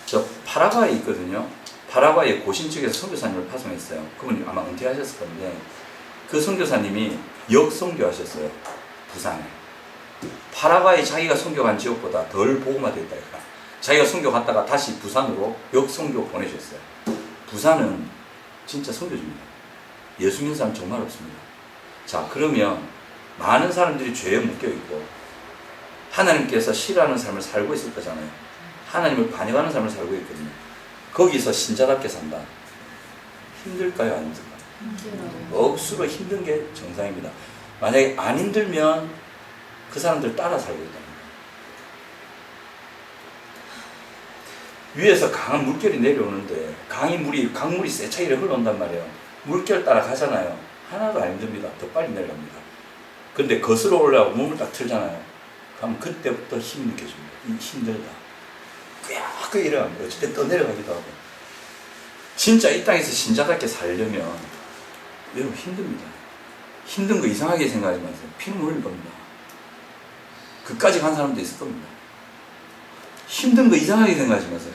[SPEAKER 1] 저 파라과이 있거든요. 파라과이 고신 측에서 선교사님을 파송했어요. 그분이 아마 은퇴하셨을 건데, 그 선교사님이 역선교하셨어요. 부산에. 파라과이 자기가 선교간 지역보다 덜 복음화됐다. 자기가 선교 갔다가 다시 부산으로 역선교 보내셨어요. 부산은 진짜 선교지입니다. 예수 믿는 사람 정말 없습니다. 자, 그러면 많은 사람들이 죄에 묶여있고 하나님께서 싫어하는 삶을 살고 있을 거잖아요. 하나님을 반역하는 삶을 살고 있거든요. 거기서 신자답게 산다. 힘들까요? 안 힘들까요? 억수로 힘든 게 정상입니다. 만약에 안 힘들면 그 사람들 따라 살고 있다. 위에서 강한 물결이 내려오는데 강물이 세차게 흘러온단 말이에요. 물결 따라 가잖아요. 하나도 안 힘듭니다. 더 빨리 내려갑니다. 근데 거슬러 올라가고 몸을 딱 틀잖아요. 그럼 그때부터 힘이 느껴집니다. 힘들다. 꽤 이래갑니다. 어쨌든 떠내려가기도 하고. 진짜 이 땅에서 신자답게 살려면 여러분 힘듭니다. 힘든 거 이상하게 생각하지 마세요. 피는 흘릴 겁니다. 그까지 간 사람도 있을 겁니다. 힘든 거 이상하게 생각하지 마세요.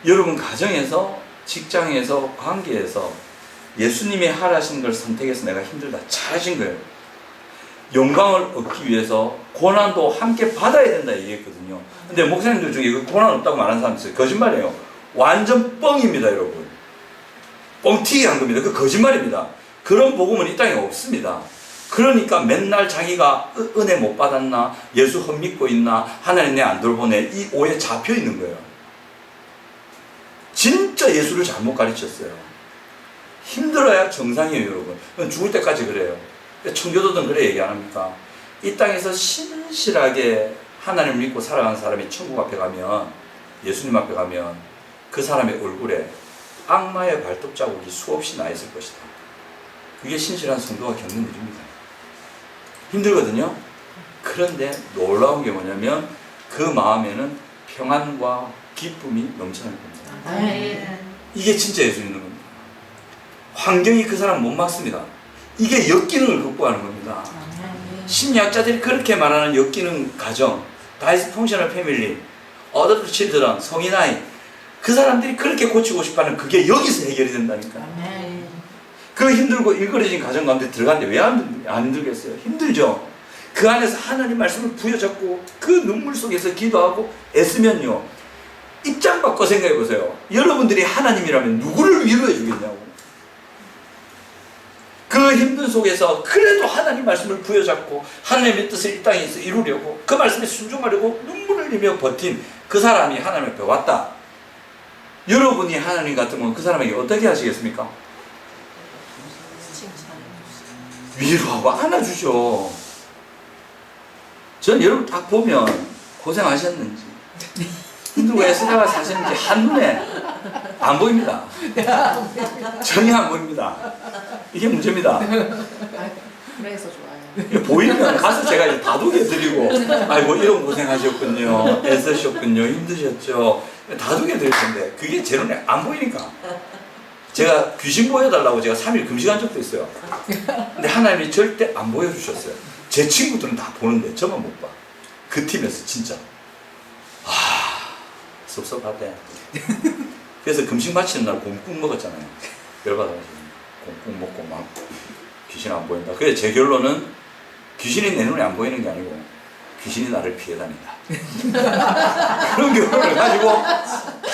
[SPEAKER 1] 여러분 가정에서, 직장에서, 관계에서 예수님이 하라신 걸 선택해서 내가 힘들다. 잘하신 거예요. 영광을 얻기 위해서 고난도 함께 받아야 된다 얘기했거든요. 근데 목사님들 중에 그 고난 없다고 말하는 사람 있어요. 거짓말이에요. 완전 뻥입니다, 여러분. 뻥튀기 한 겁니다. 그 거짓말입니다. 그런 복음은 이 땅에 없습니다. 그러니까 맨날 자기가 은혜 못 받았나, 예수 헛믿고 있나, 하나님 내 안 돌보네, 이 오해 잡혀 있는 거예요. 진짜 예수를 잘못 가르쳤어요. 힘들어야 정상이에요, 여러분. 죽을 때까지 그래요. 청교도든 그래 얘기 안 합니까? 이 땅에서 신실하게 하나님을 믿고 살아가는 사람이 천국 앞에 가면, 예수님 앞에 가면 그 사람의 얼굴에 악마의 발톱 자국이 수없이 나 있을 것이다. 그게 신실한 성도가 겪는 일입니다. 힘들거든요. 그런데 놀라운 게 뭐냐면 그 마음에는 평안과 기쁨이 넘쳐날 겁니다. 이게 진짜 예수 믿는 겁니다. 환경이 그 사람 못 막습니다. 이게 역기능을 극복하는 겁니다. 심리학자들이 그렇게 말하는 역기능 가정, 다이스펑셔널 패밀리, 어덜트 칠드런, 성인 아이, 그 사람들이 그렇게 고치고 싶어하는 그게 여기서 해결이 된다니까. 그 힘들고 일그러진 가정 가운데 들어갔는데 왜 안 힘들겠어요? 힘들죠. 그 안에서 하나님 말씀을 부여잡고 그 눈물 속에서 기도하고 애쓰면요, 입장 바꿔 생각해 보세요. 여러분들이 하나님이라면 누구를 위로해 주겠냐고. 그 힘든 속에서 그래도 하나님 말씀을 부여잡고 하나님의 뜻을 이 땅에서 이루려고, 그 말씀에 순종하려고 눈물을 흘리며 버틴 그 사람이 하나님 앞에 왔다. 여러분이 하나님 같으면 그 사람에게 어떻게 하시겠습니까? 위로하고 안아주죠. 전 여러분 딱 보면 고생하셨는지, 힘들고 애쓰다가 사셨는지 한눈에 안 보입니다. 전혀 안 보입니다. 이게 문제입니다.
[SPEAKER 2] 그래서 좋아요.
[SPEAKER 1] 보이면 가서 제가 이제 다독여 드리고, 아이고 이런 고생하셨군요, 애쓰셨군요, 힘드셨죠, 다독여 드릴 텐데 그게 제 눈에 안 보이니까 제가 귀신 보여달라고 제가 3일 금식한 적도 있어요. 근데 하나님이 절대 안 보여주셨어요. 제 친구들은 다 보는데 저만 못 봐. 그 팀에서 진짜 섭섭하대. 그래서 금식 마치는 날 곰국 먹었잖아요. 열받아가지고 곰국 먹고 막 귀신 안 보인다. 그래서 제 결론은 귀신이 내 눈에 안 보이는 게 아니고 귀신이 나를 피해 다닌다. 그런 경험을 가지고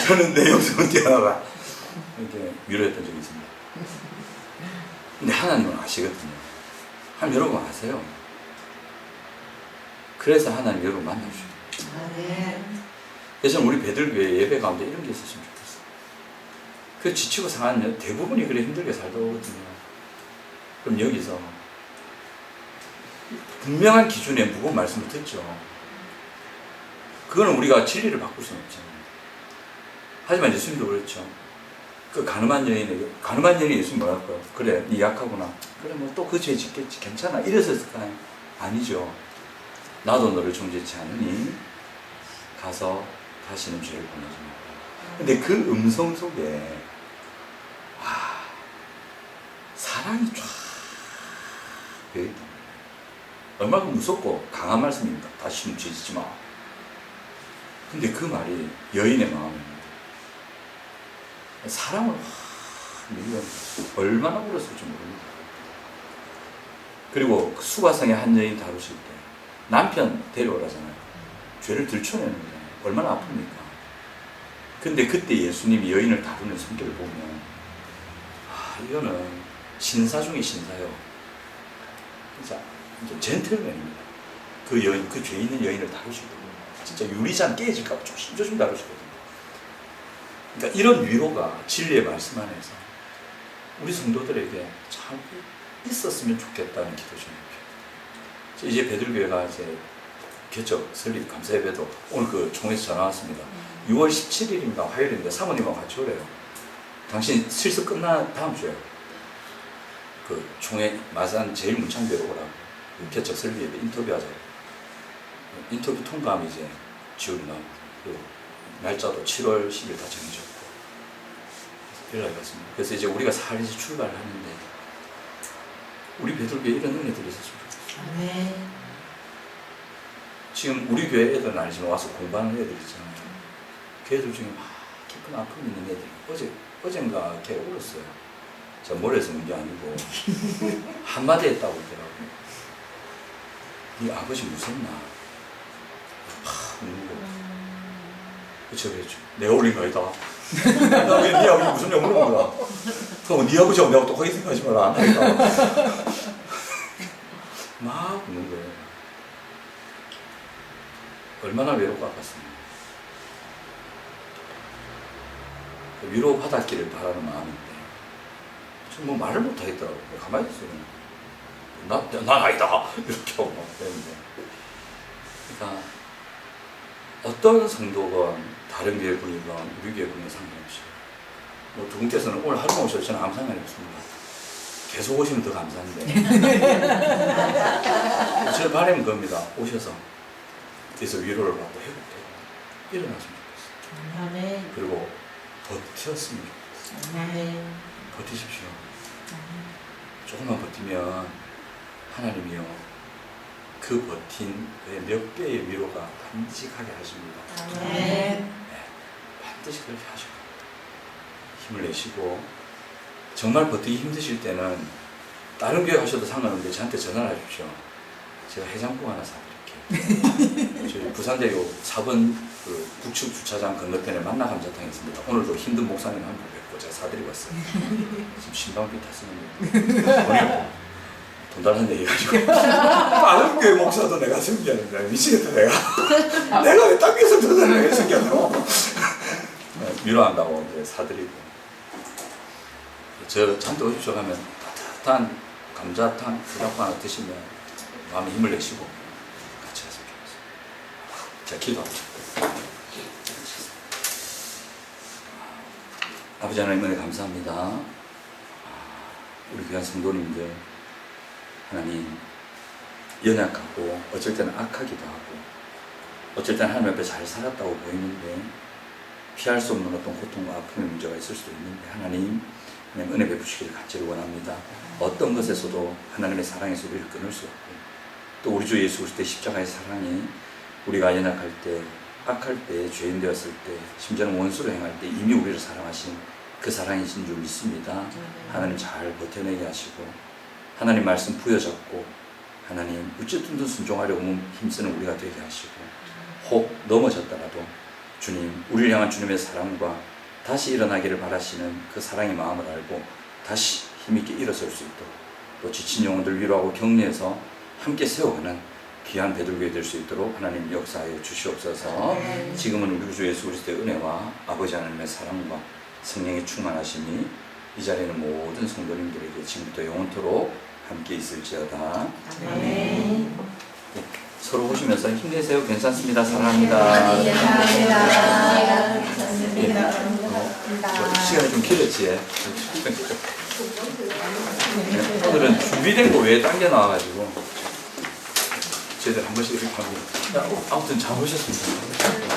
[SPEAKER 1] 저는 내 영성을 뛰어나가 이렇게 위로했던 적이 있습니다. 근데 하나님은 아시거든요. 하나님 여러분 아세요. 그래서 하나님 여러분 만나주셔요.
[SPEAKER 3] 아멘.
[SPEAKER 1] 그래서 우리 배들교회 예배 가운데 이런 게 있었으면 좋겠어요. 그 지치고 상한 대부분이 그래 힘들게 살다 오거든요. 그럼 여기서 분명한 기준에 무거운 말씀을 듣죠. 그거는 우리가 진리를 바꿀 수는 없잖아요. 하지만 예수님도 그렇죠. 그 가늠한 여인이 예수님 뭐라 할까요? 그래, 네 약하구나. 그래, 뭐 또 그 죄 짓겠지. 괜찮아. 이랬을까요? 아니죠. 나도 너를 정죄치 않으니 가서 다시는 죄를 범하지 말라. 근데 그 음성 속에 사랑이 쫙 배어있다. 얼마나 무섭고 강한 말씀입니까? 다시는 죄 짓지 마. 근데 그 말이 여인의 마음입니다. 사랑을 얼마나 울었을지 모릅니다. 그리고 수가성의 한 여인 다루실 때 남편 데려오라잖아요. 죄를 들춰내는 거잖아요. 얼마나 아픕니까? 근데 그때 예수님이 여인을 다루는 성격을 보면 이거는 신사 중의 신사요. 진짜 젠틀맨입니다. 그 여인, 그 죄 있는 여인을 다루시거든요. 진짜 유리잔 깨질까 봐 조심조심 다루시거든요. 그러니까 이런 위로가 진리의 말씀 안에서 우리 성도들에게 참 있었으면 좋겠다는 기도 중입니다. 이제 배들교회가 이제 개척 설립 감사 예배도 오늘 그 총회에서 전화 왔습니다. 6월 17일인가 화요일인데 사모님하고 같이 오래요. 당신 실습 끝나 다음 주에 그 총회 마산 제일 문창교회로 오라고 개척 설립 예배 인터뷰하자. 인터뷰 통과하면 이제 지원이 나옵니다. 날짜도 7월 10일 다 정해졌고 연락이 왔습니다. 그래서 이제 우리가 살에서 출발을 하는데 우리 배들교회 이런 은혜들이 있었으면 좋겠어요.
[SPEAKER 3] 아멘.
[SPEAKER 1] 지금 우리 교회 애들은 아니지만 와서 공부하는 애들 있잖아요. 걔들 중에 막 깊은 아픔이 있는 애들 어젠가 걔 울었어요. 제가 모래에서 문 게 아니고 한마디 했다고 그러더라고요. 네 아버지 무섭나? 팍 우는 거. 그쵸, 그랬죠. 내가 올린 거 아니다. 나 왜 네 아버지 무슨 냐 물어본 거야. 그럼 네 아버지하고 내가 똑같이 생각하지 말라. 안 하겠다. 막 웃는 거예요. 얼마나 외롭고 아팠습니다. 위로 받았기를 바라는 마음인데 좀 뭐 말을 못 하겠더라고요. 가만히 있어요. 난 아니다. 이렇게 하고 막 그랬는데. 그러니까 어떤 성도건 다른 교회 분이건 우리 교회 분이건 상관없이 뭐 두 분께서는 오늘 하루만 오셔도 저는 아무 상관이 없습니다. 계속 오시면 더 감사한데 제 바람은 그겁니다. 오셔서 그래서 위로를 받고 회복되고 일어났으면 좋겠어요.
[SPEAKER 3] 아멘.
[SPEAKER 1] 그리고 버텼으면 좋겠어요.
[SPEAKER 3] 아멘.
[SPEAKER 1] 버티십시오. 조금만 버티면 하나님이요 그 버틴 그의 몇 배의 위로가 반드시 가게 하십니다.
[SPEAKER 3] 아멘.
[SPEAKER 1] 네, 반드시 그렇게 하실 겁니다. 힘을 내시고 정말 버티기 힘드실 때는 다른 교회 가셔도 상관없는데 저한테 전화를 해주십시오. 제가 해장국 하나 사드릴게요. 저희 부산대교 4번 그 북측 주차장 건너편에 만나감자탕이 있습니다. 오늘도 힘든 목사님 한 분 뵙고 제가 사드리고 왔어요. 지금 심방비 탔습니다. 돈 달라는 얘기 가지고 다른 교회 목사도 내가 숨기는데 미치겠다 내가. 내가 왜 딴 교회에서 돈 달라고 숨겼노? 위로한다고 이제 사드리고 저한테 오십시오 하면 따뜻한 감자탕 불닭 하나 드시면 마음에 힘을 내시고 같이 갔으면 좋겠어요. 제가 기도합니다. 아버지 하나님 은혜 감사합니다. 우리 귀한 성도님들 하나님 연약하고 어쩔 때는 악하기도 하고 어쩔 때는 하나님 앞에 잘 살았다고 보이는데 피할 수 없는 어떤 고통과 아픔의 문제가 있을 수도 있는데 하나님 은혜 베푸시기를 간절히 원합니다. 어떤 것에서도 하나님의 사랑에서 우리를 끊을 수 없고 또 우리 주 예수 그리스도의 십자가의 사랑이 우리가 연약할 때 악할 때 죄인 되었을 때 심지어는 원수로 행할 때 이미 우리를 사랑하신 그 사랑이신 줄 믿습니다. 하나님 잘 버텨내게 하시고 하나님 말씀 부여잡고 하나님 어쨌든 순종하려고 힘쓰는 우리가 되게 하시고, 혹 넘어졌더라도 주님, 우리를 향한 주님의 사랑과 다시 일어나기를 바라시는 그 사랑의 마음을 알고 다시 힘있게 일어설 수 있도록, 또 지친 영혼들 위로하고 격려해서 함께 세워가는 귀한 베드로교회 될 수 있도록 하나님 역사하여 주시옵소서. 지금은 우리 주 예수 그리스도의 은혜와 아버지 하나님의 사랑과 성령의 충만하심이 이 자리에는 모든 성도님들에게 지금부터 영원토록 함께 있을지어다.
[SPEAKER 3] 아멘.
[SPEAKER 1] 서로 보시면서 힘내세요. 괜찮습니다. 사랑합니다.
[SPEAKER 3] 감사합니다.
[SPEAKER 1] 시간이 좀 길었지. 오늘은 준비된 거 외에 당겨 나와가지고 저희들 한 번씩 이렇게 합니다. 아무튼 잘 오셨습니다.